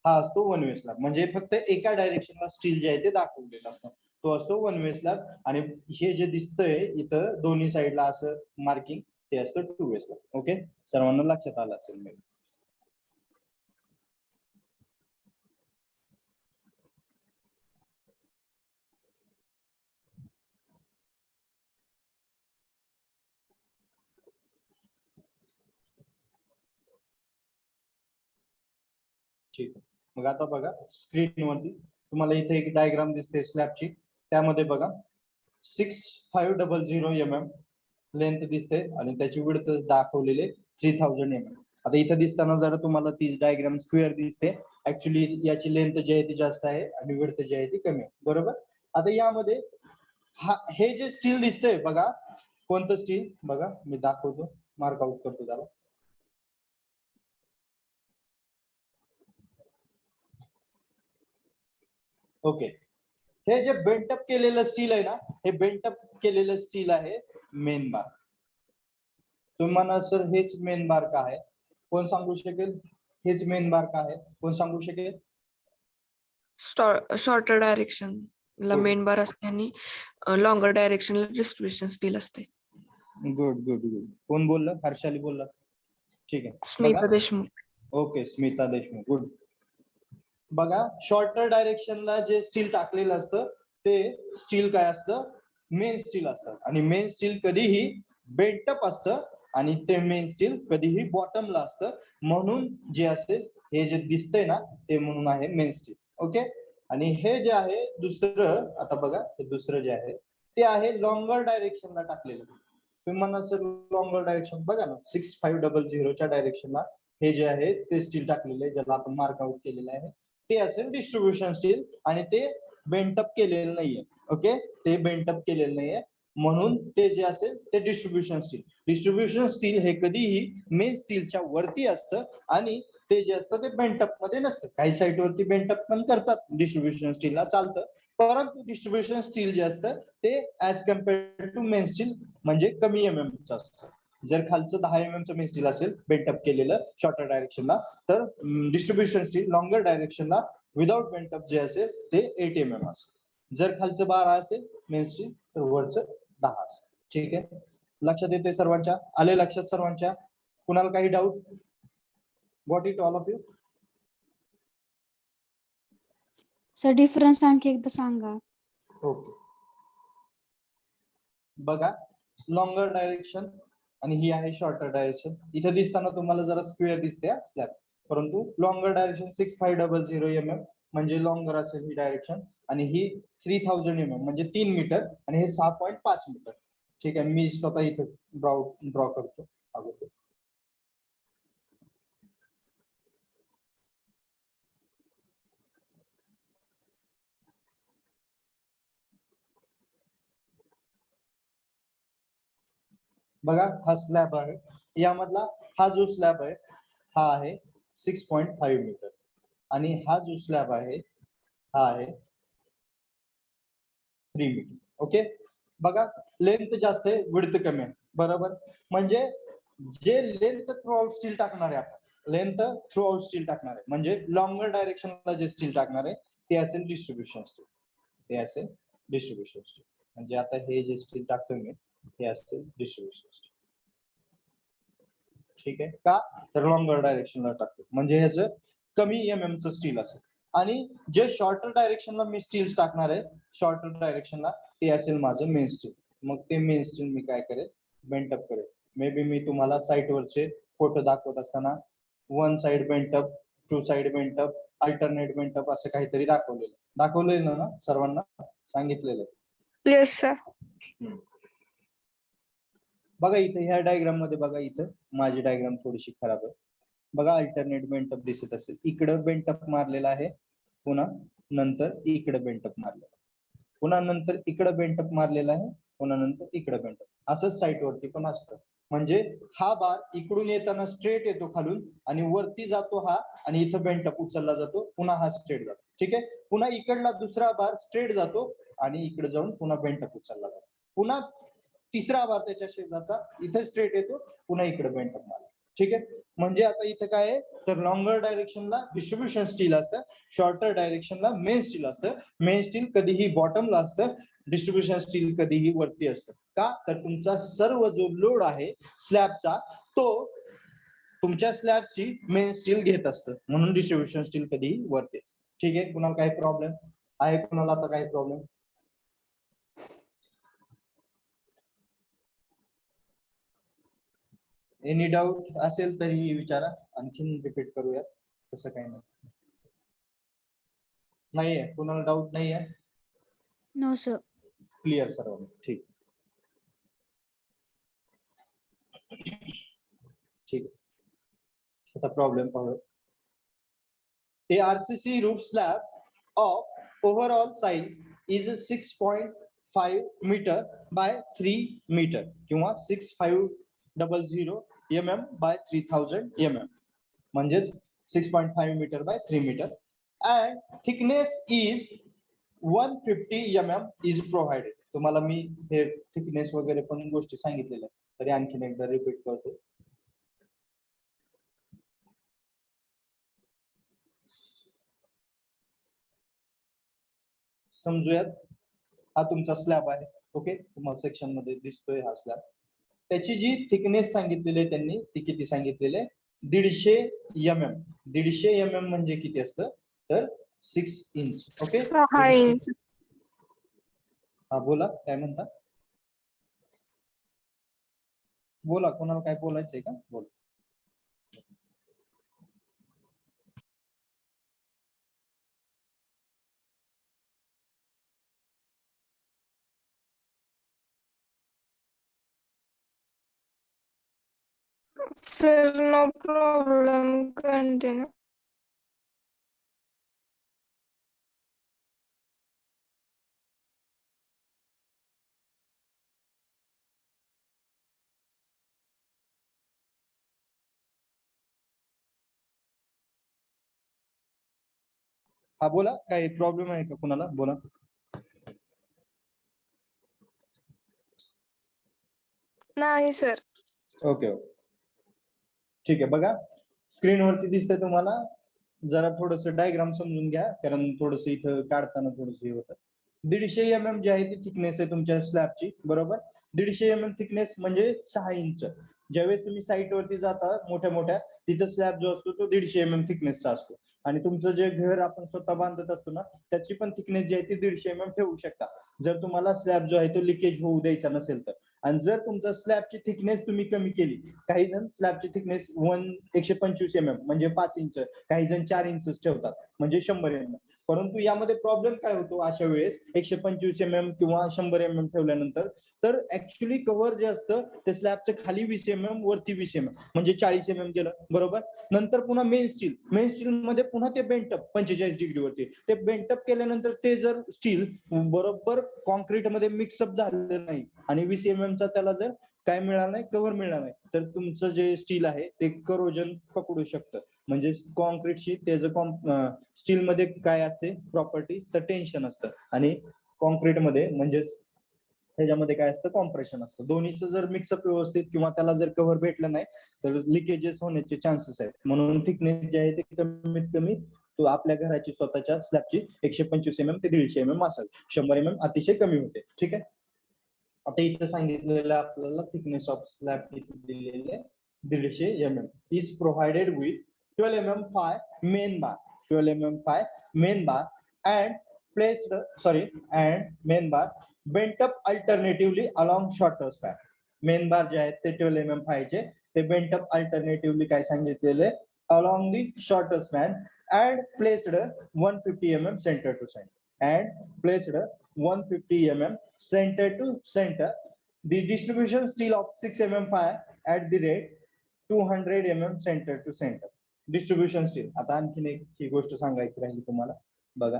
हा असतो वन वे स्लॅब. म्हणजे फक्त एका डायरेक्शनला स्टील जे आहे ते दाखवलेलं असतं, तो असतो वन वे स्लॅब. आणि हे जे दिसतंय इथं दोन्ही साईडला असं मार्किंग, ते असतं टू वे स्लॅब. ओके, सर्वांना लक्षात आलं असेल मी. ठीक आहे, मग आता बघा स्क्रीनवरती तुम्हाला इथे एक डायग्राम दिसते स्लॅबची. त्यामध्ये बघा 6500 लेंथ दिसते आणि त्याची विड्थ दाखवलेले 3000 आता इथं दिसताना जरा तुम्हाला ती डायग्राम स्क्वेअर दिसते. ऍक्च्युली याची लेंथ जी आहे ती जास्त आहे आणि विड्थ जी आहे ती कमी आहे, बरोबर. आता यामध्ये हे जे स्टील दिसतंय बघा, कोणतं स्टील बघा, मी दाखवतो, मार्क आउट करतो त्याला. ओके, हे जे बेंटअप केलेलं स्टील आहे ना, हे बेंटअप केलेलं स्टील आहे मेन बार. तुम्ही म्हणा सर हेच मेन बार का आहे, कोण सांगू शकेल? हेच मेन बार का आहे, कोण सांगू शकेल? शॉर्टर डायरेक्शन ला Good. मेन बार असते आणि लॉंगर डायरेक्शनला डिस्ट्रीब्युशन स्टील असते. Good good good. कोण बोललं? हर्षाली बोलला. ठीक आहे, स्मिता देशमुख. Okay, Smita Deshmukh, good. बघा शॉर्टर डायरेक्शनला जे स्टील टाकलेलं असतं ते स्टील काय असतं? मेन स्टील असतं. आणि मेन स्टील कधीही बेंटअप असतं आणि ते मेन स्टील कधीही बॉटमला असतं. म्हणून जे असेल हे जे दिसतंय ना, ते म्हणून आहे मेन स्टील. ओके, आणि हे जे आहे दुसरं, आता बघा हे दुसरं जे आहे ते आहे लॉंगर डायरेक्शनला टाकलेलं. तुम्ही म्हणा सर लॉंगर डायरेक्शन, बघा ना 6500 डायरेक्शनला हे जे आहे ते स्टील टाकलेलं आहे, ज्याला आपण मार्क आउट केलेलं आहे, ते असेल डिस्ट्रीब्युशन स्टील आणि ते बेंटअप केलेलं नाहीये. ओके, ते बेंटअप केलेलं नाहीये म्हणून ते जे असेल ते डिस्ट्रीब्युशन स्टील. डिस्ट्रीब्युशन स्टील हे कधीही मेन स्टीलच्या वरती असतं आणि ते जे असतं ते बेंटअप मध्ये नसतं. काही साईट वरती बेंटअप पण करतात, डिस्ट्रीब्युशन स्टीलला चालतं, परंतु डिस्ट्रीब्युशन स्टील जे असतं ते as compare to main steel म्हणजे कमी च असतं. जर खालचं 10 चं मेन स्टील असेल बेंटअप केलेलं शॉर्टर डायरेक्शनला, तर डिस्ट्रीब्युशन स्टील लॉंगर डायरेक्शनला विदाउट बेंटअप जे असेल ते 8 असेल. जर खालचं 12 असेल मेन स्टील, तर वरचं 10 असेल. ठीक आहे, लक्षात येते सर्वांच्या? आले लक्षात सर्वांच्या? कुणाला काही doubt? What it all of you? Sir difference आणखी एकदा सांगा. ओके, बघा लॉंगर डायरेक्शन आणि ही आहे शॉर्टर डायरेक्शन. इथे दिसताना तुम्हाला जरा स्क्वेअर दिसते स्लॅब, परंतु लॉंगर डायरेक्शन 6500 म्हणजे लॉंगर असेल ही डायरेक्शन, आणि ही 3000 म्हणजे 3 मीटर आणि हे 6.5 मीटर. ठीक आहे, मी स्वतः इथे ड्रॉ करतो अगोदर. बघा हा स्लॅब आहे, यामधला हा जो स्लॅब आहे हा आहे 6.5 मीटर आणि हा जो स्लॅब आहे हा आहे 3 मीटर. ओके, बघा लेंथ जास्त आहे, विड्थ कमी आहे, बरोबर. म्हणजे जे लेंथ थ्रू आउट स्टील टाकणार आहे आपण, लेंथ थ्रू आउट स्टील टाकणार आहे म्हणजे लॉंगर डायरेक्शनला जे स्टील टाकणार आहे ते असेल डिस्ट्रीब्युशन स्टील, ते असेल डिस्ट्रीब्युशन स्टील. म्हणजे आता हे जे स्टील टाकतोय मी हे असेल डिस्ट्रीब्युशन स्टील. ठीक आहे, का तर लॉंगर डायरेक्शनला टाकतो म्हणजे ह्याचं कमी चं स्टील असेल. आणि जे शॉर्टर डायरेक्शनला मी स्टील टाकणार आहे शॉर्टर डायरेक्शनला, ते असेल माझं मेन स्टील. मग ते मेन स्टील मी काय करेल? बेंटअप करेल. मे बी मी तुम्हाला साईट वरचे फोटो दाखवत असताना 1 side bent up, 2 side bent up, alternate bent up असं काहीतरी दाखवलेलं ना सर्वांना? सांगितलेलं. Yes sir. बघा इथे ह्या डायग्राम मध्ये बघा, इथं माझी डायग्राम थोडीशी खराब आहे. बघा अल्टरनेट बेंटअप दिसत असेल, इकडं बेंटअप मारलेला आहे, पुन्हा नंतर इकडं बेंटअप मारलेला, पुन्हा नंतर इकडं बेंटअप मारलेला आहे, पुन्हा नंतर इकडं बेंटअप. असंच साईट वरती पण असतं. म्हणजे हा बार इकडून येताना स्ट्रेट येतो खालून आणि वरती जातो हा, आणि इथं बेंटअप उचलला जातो, पुन्हा हा स्ट्रेट जातो. ठीक आहे, पुन्हा इकडला दुसरा बार स्ट्रेट जातो आणि इकडे जाऊन पुन्हा बेंटअप उचलला जातो, पुन्हा तिसरा बार त्याच्या शेजारचा इथे स्ट्रेट येतो, पुन्हा इकडे बेंटअप मारला. ठीक आहे. म्हणजे आता इथं काय आहे, तर लॉंगर डायरेक्शनला डिस्ट्रीब्युशन स्टील असतं, शॉर्टर डायरेक्शनला मेन स्टील असतं. मेन स्टील कधीही बॉटमला असतं, डिस्ट्रीब्युशन स्टील कधीही वरती असतं. का तर तुमचा सर्व जो लोड आहे स्लॅबचा तो तुमच्या स्लॅबची मेन स्टील घेत असतं, म्हणून डिस्ट्रीब्युशन स्टील कधीही वरती असतं. ठीक आहे. कुणाला काही प्रॉब्लेम आहे? कुणाला आता काही प्रॉब्लेम? एनी डाऊट असेल तरी विचारा, आणखीन रिपीट करूया. तसं काही नाही. नाहीये कुणाला डाऊट नाहीये? No sir. क्लिअर सर्व. ठीक ठीक आहे. आता प्रॉब्लेम पाहूया. A RCC roof slab of overall size is 6.5 meter by 3 meter किंवा 6500 mm by 3000 mm म्हणजेच 6.5 meter by 3 meter and thickness is 150 mm is provided. तुम्हाला मी हे थिकनेस वगैरे पण गोष्टी सांगितलेल्या तरी आणखीन एकदा रिपीट करतो. समजूयात. हा तुमचा स्लॅब आहे. ओके. तुम्हाला सेक्शन मध्ये दिसतोय हा स्लॅब. त्याची जी थिकनेस सांगितलेली आहे त्यांनी ती किती सांगितलेली आहे? 150 mm. 150 mm म्हणजे किती असतं? तर 6 इंच. ओके. 6 इंच. हा बोला काय म्हणता? बोला कोणाला काय बोलायचंय का? बोला. Sir, no problem. Continue. हा बोला काही प्रॉब्लेम आहे का कुणाला? बोला. नाही सर. Okay okay. ठीक आहे. बघा स्क्रीनवरती दिसतंय तुम्हाला. जरा थोडस डायग्राम समजून घ्या कारण थोडस इथं काढताना थोडस हे होतं. 150 mm जी आहे ती थिकनेस आहे तुमच्या स्लॅबची. बरोबर. 150 mm थिकनेस म्हणजे 6 इंच. ज्यावेळेस तुम्ही साईट वरती जाता मोठ्या मोठ्या तिथं स्लॅब जो असतो तो 150 mm थिकनेसचा असतो. आणि तुमचं जे घर आपण स्वतः बांधत असतो ना त्याची पण थिकनेस जी आहे ती 150 mm ठेवू शकता जर तुम्हाला स्लॅब जो आहे तो लिकेज होऊ द्यायचा नसेल तर. आणि जर तुमचा स्लॅबची थिकनेस तुम्ही कमी केली, काही जण स्लॅबची थिकनेस 125 mm म्हणजे 5 इंच, काही जण 4 इंच ठेवतात म्हणजे 100 mm. परंतु यामध्ये प्रॉब्लेम काय होतो अशा वेळेस 125 mm किंवा 100 mm ठेवल्यानंतर तर ऍक्च्युली कव्हर जे असतं ते स्लॅबचं खाली 20 mm वरती 20 mm म्हणजे 40 mm गेलं. बरोबर. नंतर पुन्हा मेन स्टील मध्ये पुन्हा ते बेंटअप 45 डिग्री वरती ते बेंटअप केल्यानंतर ते जर स्टील बरोबर कॉन्क्रीट मध्ये मिक्सअप झालेलं नाही आणि 20 mm चा त्याला जर काय मिळालं नाही कव्हर मिळालं नाही तर तुमचं जे स्टील आहे ते करोजन पकडू शकतं. म्हणजे कॉन्क्रीटशी त्याचं स्टील मध्ये काय असते प्रॉपर्टी तर टेन्शन असतं आणि कॉन्क्रीट मध्ये म्हणजेच त्याच्यामध्ये काय असतं कॉम्प्रेशन असतं. दोन्हीचं जर मिक्सअप व्यवस्थित किंवा त्याला जर कव्हर भेटलं नाही तर लिकेजेस होण्याचे चान्सेस आहेत. म्हणून थिकनेस जे आहे ते कमीत कमी तो आपल्या घराची स्वतःच्या स्लॅबची 125 mm ते 150 mm असेल. 100 mm अतिशय कमी होते. ठीक आहे. आता इथं सांगितलेलं आपल्याला थिकनेस ऑफ स्लॅब किती दिलेले 150 mm is provided with 12 mm five main bar. 12 mm five main bar and main bar bent up alternatively along shorter span. Main बार जे आहेत ते 12 mm फायचे ते बेंट अप अल्टरनेटिव्हली काय सांगितलेले along the shorter span and placed 150 mm centre to centre and placed 150 mm center to center. The distribution steel of 6 mm fire at the rate 200 mm center to center. Distribution steel. आता आणखीन एक ही गोष्ट सांगायची राहिली तुम्हाला. बघा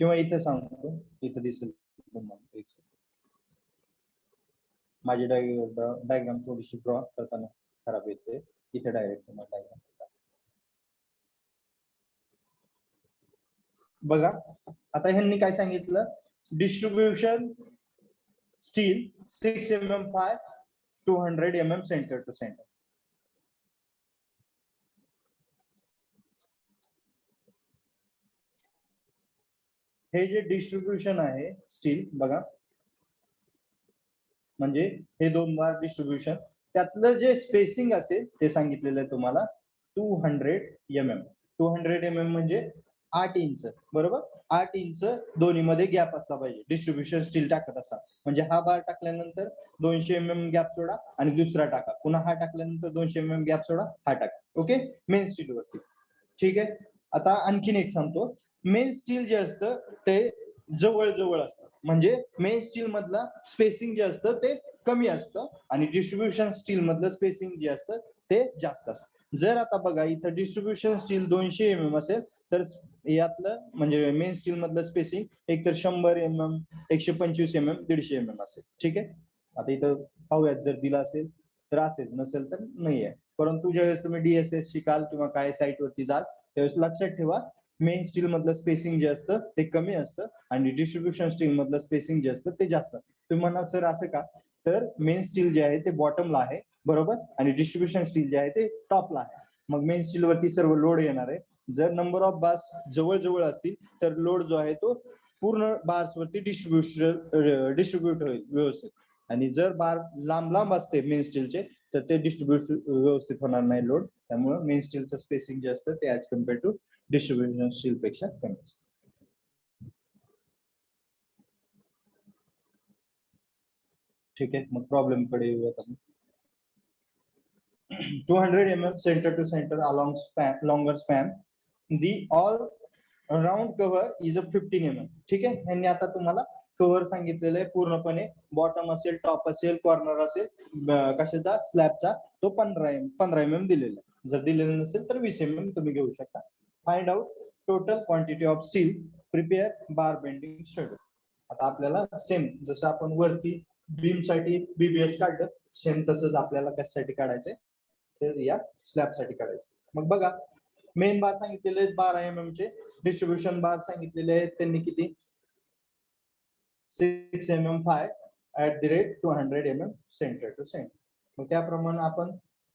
किंवा इथे सांगतो इथे दिसेल तुम्हाला. माझी डायग्राम थोडीशी ड्रॉ करताना खराब येते. इथे डायरेक्ट तुम्हाला डायग्राम बघा आता ह्यांनी काय सांगितलं, distribution steel 6 mm 5 200 mm centre to centre. हे जे डिस्ट्रीब्युशन आहे स्टील बघा, म्हणजे हे 2 बार डिस्ट्रीब्युशन, त्यातलं जे स्पेसिंग असेल ते सांगितलेलं आहे तुम्हाला 200 mm. 200 mm म्हणजे 8 इंच, बरोबर. 8 इंच दोन्ही मध्ये गॅप असला पाहिजे डिस्ट्रीब्युशन स्टील टाकत असता. म्हणजे हा बार टाकल्यानंतर 200 mm गॅप सोडा आणि दुसरा टाका, पुन्हा हा टाकल्यानंतर 200 mm गॅप सोडा, हा टाका. ओके, मेन स्टील वरती. ठीक आहे. आता आणखीन एक सांगतो, मेन स्टील जे असतं ते जवळ जवळ असतं, म्हणजे मेन स्टील मधला स्पेसिंग जे असतं ते कमी असतं आणि डिस्ट्रीब्युशन स्टील मधलं स्पेसिंग जे असतं ते जास्त असतं. जर आता बघा इथं डिस्ट्रीब्युशन स्टील 200 mm असेल तर यातलं म्हणजे मेन स्टील मधलं स्पेसिंग एकतर 100 mm, 125 mm, 150 mm असेल. ठीक आहे. आता इथं पाहूयात, जर दिला असेल तर असेल, नसेल तर नाही आहे. परंतु ज्यावेळेस तुम्ही DSS शिकाल किंवा काय साईट वरती जाल त्यावेळेस लक्षात ठेवा, मेन स्टील मधलं स्पेसिंग जे असतं ते कमी असतं आणि डिस्ट्रीब्युशन स्टील मधलं स्पेसिंग जे असतं ते जास्त असतं. तुम्ही म्हणा सर असं का, तर मेन स्टील जे आहे ते बॉटमला आहे, बरोबर, आणि डिस्ट्रीब्युशन स्टील जे आहे ते टॉपला आहे. मग मेन स्टील वरती सर्व लोड येणार आहे. जर नंबर ऑफ बार्स जवळ जवळ असतील तर लोड जो आहे तो पूर्ण बार्स वरती डिस्ट्रीब्यूट होईल व्यवस्थित. आणि जर बार लांब लांब असते मेन स्टीलचे तर ते डिस्ट्रीब्यूट व्यवस्थित होणार नाही लोड. त्यामुळे मेन स्टीलचं स्पेसिंग जे असतं ते as compare to distribution steel पेक्षा कमी असतं. ठीक आहे, मग प्रॉब्लेम कडे येऊयात आपण. 200 mm center to center along span, longer span. The all round cover is a 15 mm. ठीक आहे. यांनी आता तुम्हाला कव्हर सांगितलेलं आहे पूर्णपणे, बॉटम असेल, टॉप असेल, कॉर्नर असेल, कशाचा स्लॅबचा, तो 15 mm दिलेला आहे. जर दिलेलं नसेल तर 20 mm तुम्ही घेऊ शकता. Find out total quantity of steel, prepare bar bending schedule. आता आपल्याला सेम जसं आपण वरती बीम साठी BBH काढलं, सेम तसंच आपल्याला कशासाठी काढायचंय तर या स्लॅब साठी काढायचं. मग बघा, मेन बार सांगितलेले 12 mm चे, डिस्ट्रीब्युशन बार सांगितलेले आहेत त्यांनी किती, 6 mm 5 @ 200 mm centre to centre. मग त्याप्रमाणे आपण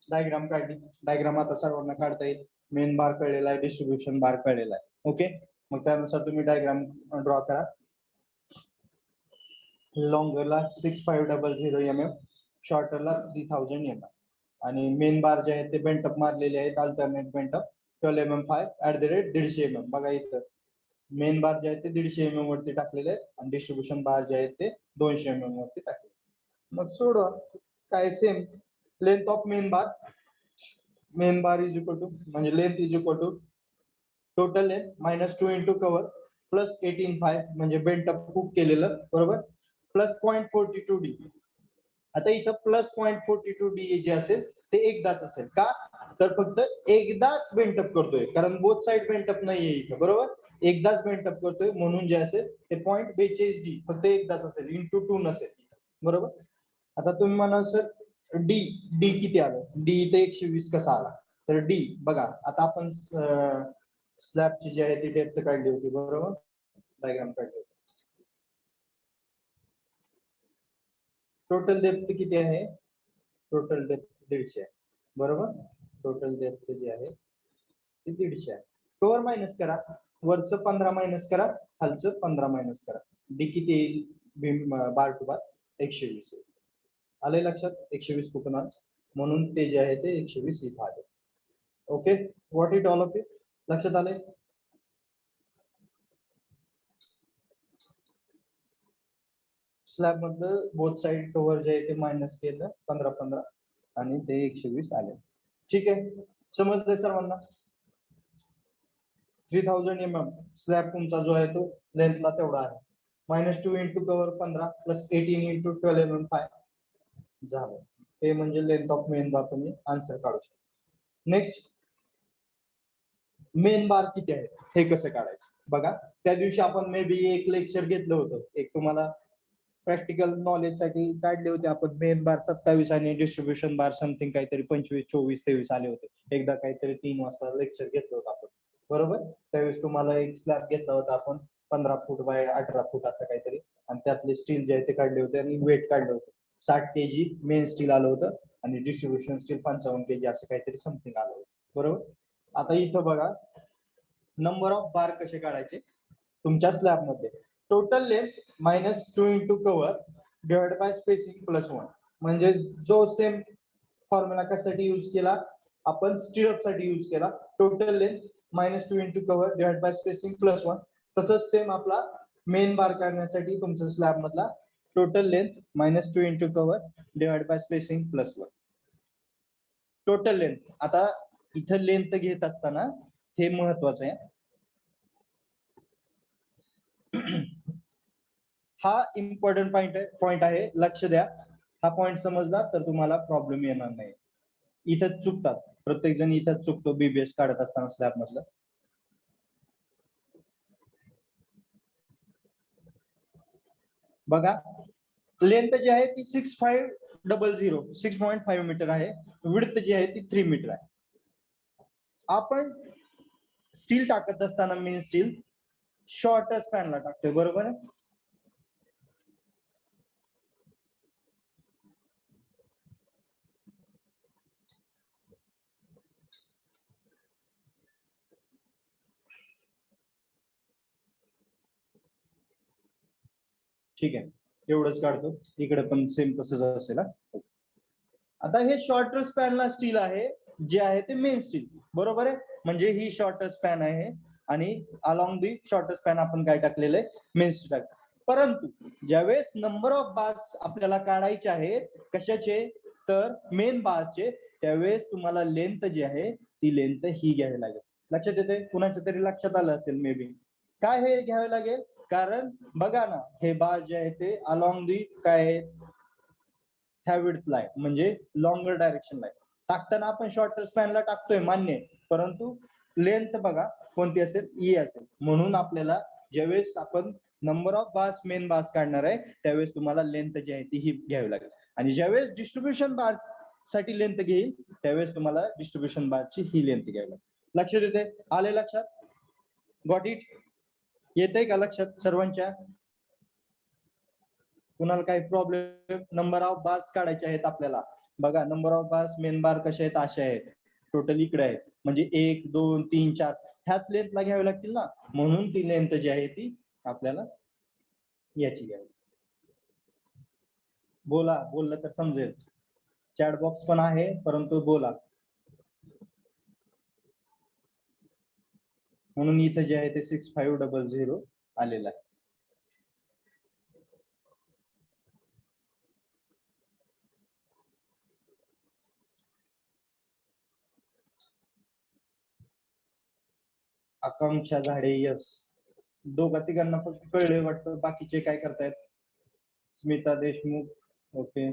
डायग्राम काढली. डायग्राम आता सर्वांना काढता येईल. मेन बार कळलेला आहे, डिस्ट्रीब्युशन बार कळलेला आहे. ओके, मग त्यानुसार तुम्ही डायग्राम ड्रॉ करा. लॉंगरला 6500 mm, शॉर्टरला 3000 mm. आणि मेन बार जे आहेत ते बेंटअप मारलेले आहेत, अल्टरनेट बेंटअप 12 mm 5 @ 150 mm. बघा इथं मेन बार जे आहेत ते 150 mm वरती टाकलेले आहेत आणि डिस्ट्रीब्युशन बार जे आहेत ते 200 mm वरती टाकले. मग सोडवा, काय same length of main bar is equal to, म्हणजे length is equal to total length -2 into cover plus 18.5 म्हणजे बेंटअप हुक केलेलं, बरोबर, प्लस 0.42D. आता इथं प्लस 0.42D जे असेल ते एकदाच असेल. का तर फक्त एकदाच बेंटअप करतोय, कारण बोथ साइड बेंटअप नाहीये इथं, बरोबर, एकदाच बेंटअप करतोय म्हणून जे असेल ते 0.42D फक्त एकदाच असेल, इंटू 2 नसेल, बरोबर. आता तुम्ही म्हणा सर डी किती आलं, डी इथे 120 कसा आला, तर डी बघा, आता आपण स्लॅबची जी आहे ती डेप्थ काढली होती, बरोबर, डायग्राम काढली होती. टोटल डेप्थ किती आहे, टोटल डेप्थ 150 आहे, बरोबर. टोटल डेप्थ जी आहे ती 150 आहे. कव्हर मायनस करा, वरचं 15 मायनस करा, खालचं 15 मायनस करा. डी किती येईल बार टू बार, 120 येईल. आले लक्षात, 120 कुठून आलं, म्हणून ते जे आहे ते 120 इथं आले. Okay, what it all of it, लक्षात आले. स्लॅब मधलं बोथ साइड कव्हर जे आहे ते मायनस केलं 15 आणि ते 120 आले. ठीक आहे, समजलंय सर्वांना. 3000 mm स्लॅब तुमचा जो आहे तो लेंथला तेवढा आहे. -2 into cover 15 plus 18 into 12 mm 5 झालं. ते म्हणजे लेंथ ऑफ मेन बार तुम्ही आन्सर काढू शकता. नेक्स्ट, मेन बार किती आहे हे कसं काढायचं बघा. त्या दिवशी आपण मे बी एक लेक्चर घेतलं होतं, एक तुम्हाला प्रॅक्टिकल नॉलेज साठी काढले होते आपण. मेन बार 27 आणि डिस्ट्रीब्युशन बार समथिंग काहीतरी 25, 24, 23 आले होते. एकदा काहीतरी 3 वाजता लेक्चर घेतलं होतं आपण. बरोबर. त्यावेळेस तुम्हाला एक स्लॅब घेतला होता आपण 15 फूट बाय 18 फूट असं काहीतरी, आणि त्यातले स्टील जे आहे ते काढले होते आणि वेट काढलं होतं. 60 kg मेन स्टील आलं होतं आणि डिस्ट्रीब्युशन स्टील 55 kg असं काहीतरी समथिंग आलं होतं. बरोबर. आता इथं बघा नंबर ऑफ बार कसे काढायचे तुमच्या स्लॅब मध्ये. Total length minus 2 into cover divide by spacing plus 1. म्हणजे जो सेम फॉर्म्युला कशासाठी यूज केला आपण, स्टिरअप साठी यूज केला. Total length minus 2 into cover divide by spacing plus 1. तसंच सेम आपला मेन बार काढण्यासाठी तुमच्या स्लॅब मधला total length minus 2 into cover divide by spacing plus 1. Total length. आता इथं लेंथ घेत असताना हे महत्वाचं आहे. हा इम्पॉर्टंट पॉइंट आहे, लक्ष द्या. हा पॉइंट समजला तर तुम्हाला प्रॉब्लेम येणार नाही. इथं चुकतात प्रत्येक जण, इथं चुकतो बीबीएस काढत असताना स्लॅब मधलं. बघा लेंथ जी आहे ती 6.5 मीटर आहे. विड्थ जी आहे ती 3 मीटर आहे. आपण स्टील टाकत असताना मेन स्टील शॉर्टर स्पॅनला टाकतोय, बरोबर आहे. ठीक आहे, एवढंच काढतो. इकडे पण सेम तसंच असेल. आता हे शॉर्टर स्पॅनला स्टील आहे जे आहे ते मेन स्टील, बरोबर आहे. म्हणजे ही शॉर्टर स्पॅन आहे आणि अलॉंग दी शॉर्टर स्पॅन आपण काय टाकलेलं आहे, मेन स्टील. परंतु ज्यावेळेस नंबर ऑफ बार्स आपल्याला काढायचे आहेत कशाचे, तर मेन बारचे, त्यावेळेस तुम्हाला लेंथ जी आहे ती लेंथ ही घ्यावी लागेल. लक्षात येते, कुणाच्या तरी लक्षात आलं असेल मे बी. काय हे घ्यावे लागेल, कारण बघा ना हे बार जे आहे ते अलॉंग दी काय आहे, ह्या विड्थला आहे, म्हणजे लॉंगर डायरेक्शनला आहे. टाकताना आपण शॉर्टर स्पॅनला टाकतोय मान्य, परंतु लेंथ बघा कोणती असेल, ई असेल. म्हणून आपल्याला ज्यावेळेस आपण number of bars main bars काढणार आहे त्यावेळेस तुम्हाला लेंथ जी आहे ती ही घ्यावी लागेल. आणि ज्यावेळेस डिस्ट्रीब्युशन बार साठी लेंथ घेईल त्यावेळेस तुम्हाला डिस्ट्रीब्युशन बारची ही लेंथ घ्यावी लागेल. लक्षात येते, आले लक्षात, गॉट इट. येतंय का लक्षात सर्वांच्या. कुणाला काही प्रॉब्लेम, नंबर ऑफ बार्स काढायचे आहेत आपल्याला. बघा नंबर ऑफ बार्स मेन बार कसे आहेत, असे आहेत. टोटल इकडे आहेत, म्हणजे 1 2 3 4 ह्याच लेंथला घ्यावी लागतील ना. म्हणून ती लेंथ जी आहे ती आपल्याला याची घ्यावी. बोललं तर समजेल. चॅट बॉक्स पण आहे, परंतु बोला. म्हणून इथं जे आहे ते 6500 आलेलं आहे. आकांक्षा झाडे, यस. दोघा तिघांना फक्त कळले वाटतं, बाकीचे काय करतायत. स्मिता देशमुख, ओके.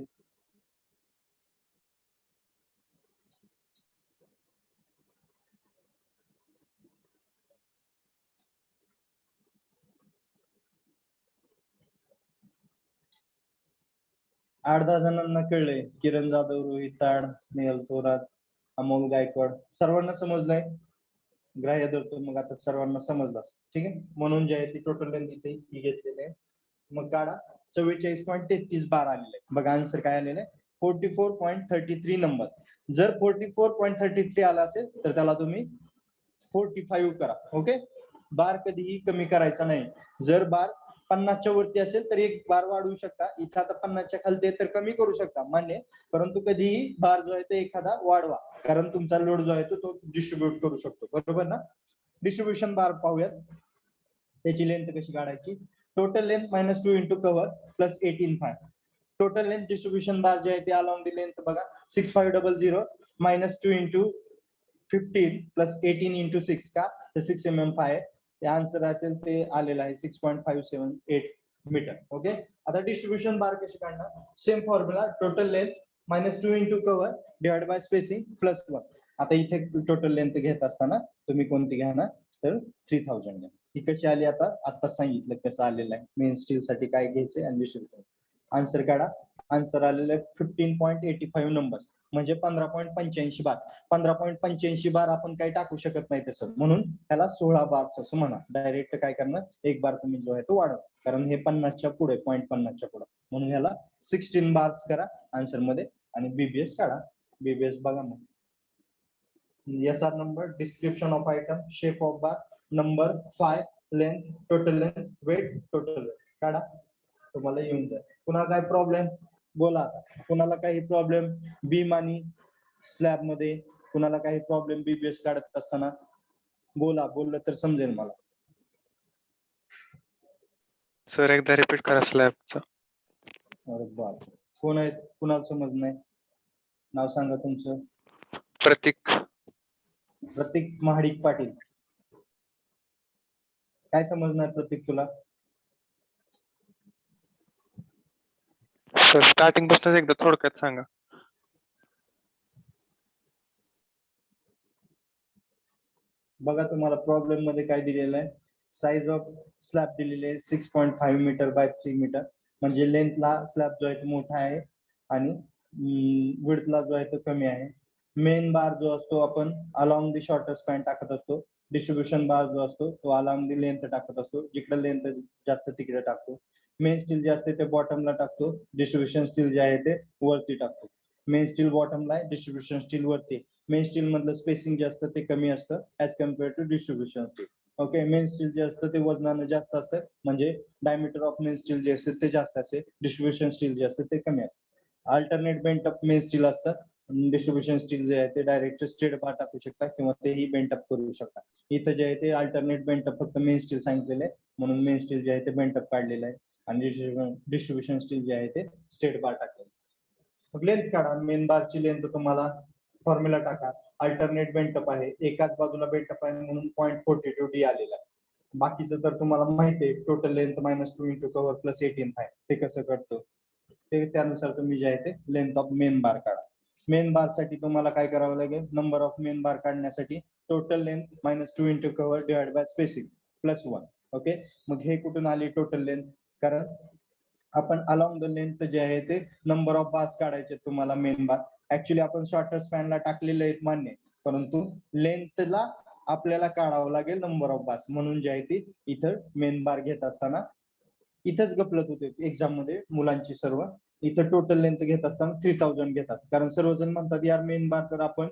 आठ 10 जणांना कळले. किरण जाधव, रोहित ताड, स्नेहल थोरात, अमोल गायकवाड, सर्वांना समजलंय. ग्राह्य धरतो मग आता सर्वांना समजलं. ठीक आहे, म्हणून जे आहे ती टोटल लेंथ इथे ही घेतलेली आहे. मग काढा. 44.33 बार आलेले आहे. बघा आन्सर काय आलेलं आहे, 44.33 नंबर. जर 44.33 आला असेल तर त्याला तुम्ही 45 करा. ओके, बार कधीही कमी करायचा नाही. जर बार 50च्या वरती असेल तर एक बार वाढवू शकता. इथं आता 50च्या खालती तर कमी करू शकता मान्य, परंतु कधीही बार जो आहे तो एखादा वाढवा, कारण तुमचा लोड जो आहे तो डिस्ट्रीब्युट करू शकतो, बरोबर ना. डिस्ट्रीब्युशन बार पाहूयात, त्याची लेंथ कशी काढायची. Total length minus 2 into cover plus 18.5. Total length distribution bar जे आहे ते अलॉंग दी लेंथ बघा 6500 मायनस 2 इंटू 15 प्लस 18 इंटू 6 का, तर 6 mm आहे. ते आन्सर असेल ते आलेलं आहे 6.578 मीटर. ओके, आता डिस्ट्रीब्युशन बार कशी काढणार, same formula. Total length minus 2 into cover divide by spacing plus 1. आता इथे टोटल लेंथ घेत असताना तुम्ही कोणती घेणार, तर 3000 घ्या. ही कशी आली, आता सांगितलं कसं आलेलं आहे. मेन स्टील साठी काय घ्यायचंय आणि डिस्ट्रीब्युशन. आन्सर काढा. आन्सर आलेलं आहे 15.85 नंबर. म्हणजे 15.85 बार. 15.85 बार आपण काही टाकू शकत नाही तसं, म्हणून त्याला 16 बार्स असं म्हणा. डायरेक्ट काय करणार, एक बार तुम्ही जो आहे तो वाढवा, कारण हे 50च्या पुढे, 0.50च्या पुढे, म्हणून ह्याला 16 बार्स करा आन्सर मध्ये आणि बीबीएस काढा. बीबीएस बघा मग. SR number, description of item, shape of bar, number, 5, length, total length, weight, total weight. काढा, तुम्हाला येऊन जाईल. कुणाला काय प्रॉब्लेम बोला आता. कुणाला काही प्रॉब्लेम बीम आणि स्लॅब मध्ये, कुणाला काही प्रॉब्लेम बीबीएस काढत असताना बोला, बोललं तर समजेल मला. सर एकदा रिपीट करा स्लॅबचं. अरे बाप, कोण आहे, कुणाला समज नाही, नाव सांगा तुमचं. प्रतीक. प्रतीक महाडिक पाटील. काय समजणार प्रतीक तुला? सर स्टार्टिंग पासून एकदा थोडक्यात सांगा. बघा तुम्हाला प्रॉब्लेम मध्ये काय दिलेलं आहे, साइज ऑफ स्लॅब दिलेले आहे 6.5 मीटर बाय 3 मीटर, म्हणजे लेंथला स्लॅब जो आहे तो मोठा आहे आणि विड्थला जो आहे तो कमी आहे. मेन बार जो असतो आपण अलॉंग दी शॉर्टर स्पॅन टाकत असतो. डिस्ट्रीब्युशन बार जो असतो तो अलॉंग दी लेंथ टाकत असतो, जिकडे लेंथ जास्त तिकडे टाकतो. मेन स्टील जे असते ते बॉटमला टाकतो, डिस्ट्रीब्युशन स्टील जे आहे ते वरती टाकतो. मेन स्टील बॉटमला आहे, डिस्ट्रीब्युशन स्टील वरती. मेन स्टील मधलं स्पेसिंग जे असतं ते कमी असतं as compare to distribution steel. Okay, main steel जे असतं ते वजनानं जास्त असतं, म्हणजे डायमीटर ऑफ मेन स्टील जे असते ते जास्त असते, डिस्ट्रीब्युशन स्टील जे असते ते कमी असते. Alternate bent up main steel असतं, डिस्ट्रीब्युशन स्टील जे आहे ते डायरेक्ट स्ट्रेट बार टाकू शकता किंवा तेही बेंट अप करू शकता. इथं जे आहे ते अल्टरनेट बेंट अप फक्त मेन स्टील सांगितलेलं आहे, म्हणून मेन स्टील जे आहे ते बेंट अप काढलेलं आहे आणि डिस्ट्रीब्युशन स्टील जे आहे ते स्ट्रेट बार टाकलेलं. मग लेंथ काढा, मेन बारची लेंथ तुम्हाला फॉर्म्युला टाका. अल्टरनेट बेंटअप आहे, एकाच बाजूला बेंटअप आहे म्हणून 0.42 डी आलेला आहे. बाकीचं तर तुम्हाला माहिती आहे, total length -2 into cover plus 18 आहे. ते कसं करतो ते त्यानुसार तुम्ही जे आहे ते लेंथ ऑफ मेन बार काढा. मेन बार साठी तुम्हाला काय करावं लागेल, नंबर ऑफ मेन बार काढण्यासाठी total length -2 into cover divide by spacing plus 1. Okay, मग हे कुठून आली टोटल लेंथ, कारण आपण अलॉंग द लेंथ जे आहे ते नंबर ऑफ बार्स काढायचे तुम्हाला मेन बार. ऍक्च्युली आपण शॉर्टर स्पॅनला टाकलेले आहेत मान्य, परंतु लेंथला आपल्याला काढावं लागेल नंबर ऑफ बार्स, म्हणून जे आहे ती इथं मेन बार घेत असताना इथंच गपलत होते एक्झाम मध्ये मुलांची सर्व. इथं टोटल लेंथ घेत असताना 3000 घेतात, कारण सर्वजण म्हणतात यार मेन बार तर आपण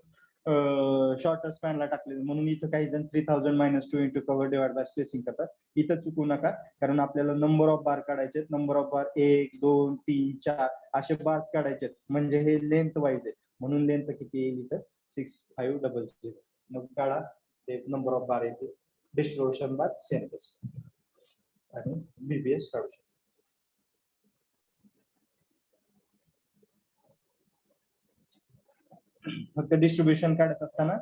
शॉर्टर स्पॅनला टाकले, म्हणून इथं काही जण 3000 -2 into cover divide by spacing करतात. इथं चुकू नका, कारण आपल्याला नंबर ऑफ बार काढायचे. नंबर ऑफ बार 1, 2, 3, 4 असे बार्स काढायचे, म्हणजे हे लेंथ वाईज आहे, म्हणून लेंथ किती येईल इथं 6500. मग काढा ते नंबर ऑफ बार येते, डिस्ट्रीब्युशन बार सेम आणि बीबीएस काढू शकतो. फक्त डिस्ट्रीब्युशन काढत असताना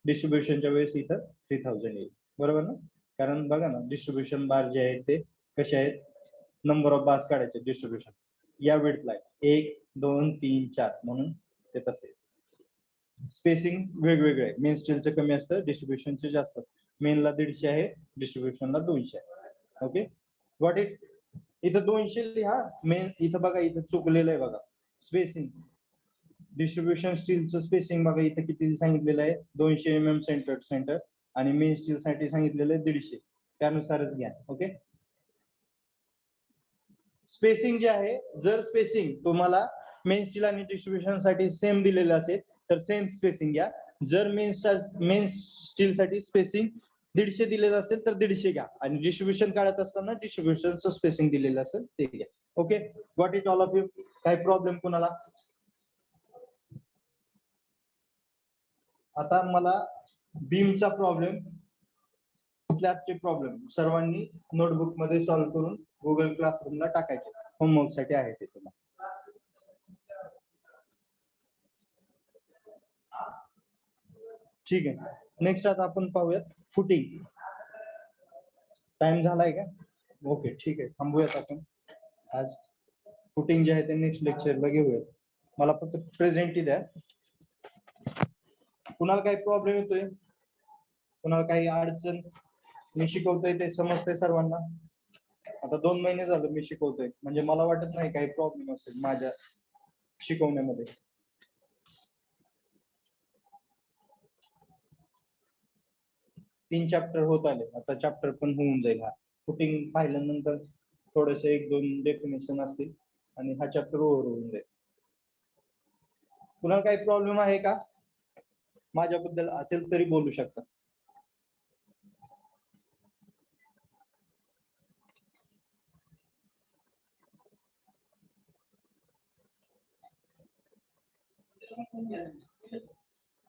डिस्ट्रीब्युशनच्या वेळेस इथं 3000 येईल, बरोबर ना? कारण बघा ना, डिस्ट्रीब्युशन बार जे आहेत ते कसे आहेत, नंबर ऑफ बार्स काढायचे डिस्ट्रीब्युशन या विड्थला 1, 2, 3, 4 म्हणून ते तसे. स्पेसिंग वेगवेगळे आहे, मेन स्टीलचं कमी असतं, डिस्ट्रीब्युशनचे जास्त असतं. मेनला 150 आहे, डिस्ट्रीब्युशनला 200 आहे. Okay, got it. इथं 200 लिहा. मेन इथं बघा, इथं चुकलेलं आहे बघा, स्पेसिंग. डिस्ट्रीब्युशन स्टीलचं स्पेसिंग बघा इथं किती सांगितलेलं आहे, 200 mm सेंटर सेंटर, आणि मेन स्टील साठी सांगितलेलं आहे 150, त्यानुसारच घ्या. ओके, स्पेसिंग जे आहे, जर स्पेसिंग तुम्हाला मेन स्टील आणि डिस्ट्रीब्युशन साठी सेम दिलेलं असेल तर सेम स्पेसिंग घ्या. जर मेन स्टील साठी स्पेसिंग 150 दिलेलं असेल तर 150 घ्या, आणि डिस्ट्रीब्युशन काढत असताना डिस्ट्रीब्युशनचं स्पेसिंग दिलेलं असेल ते घ्या. Okay, got it all of you. काय प्रॉब्लेम कुणाला? आता मला बीमचा प्रॉब्लेम, स्लॅबचे प्रॉब्लेम सर्वांनी नोटबुक मध्ये सॉल्व्ह करून गुगल क्लासरूमला टाकायचे, होमवर्क साठी आहे ते सुद्धा. ठीक आहे, नेक्स्ट आता आपण पाहूयात फुटिंग. टाइम झालाय का? ओके, ठीक आहे, थांबूयात आपण. आज फुटिंग जे आहे ते नेक्स्ट लेक्चरला घेऊयात. मला फक्त प्रेझेंटी द्या. कुणाला काही प्रॉब्लेम येतोय, कुणाला काही अडचण? मी शिकवतोय ते समजतंय सर्वांना. आता 2 महिने झालं मी शिकवतोय, म्हणजे मला वाटत नाही काही प्रॉब्लेम असेल माझ्या शिकवण्यामध्ये. 3 चॅप्टर होत आले, आता चॅप्टर पण होऊन जाईल. हा फुटिंग पाहिल्यानंतर थोडेसे 1-2 डेफिनेशन असतील आणि हा चॅप्टर ओव्हर होऊन जाईल. कुणाला काही प्रॉब्लेम आहे का? माझ्याबद्दल असेल तरी बोलू शकता.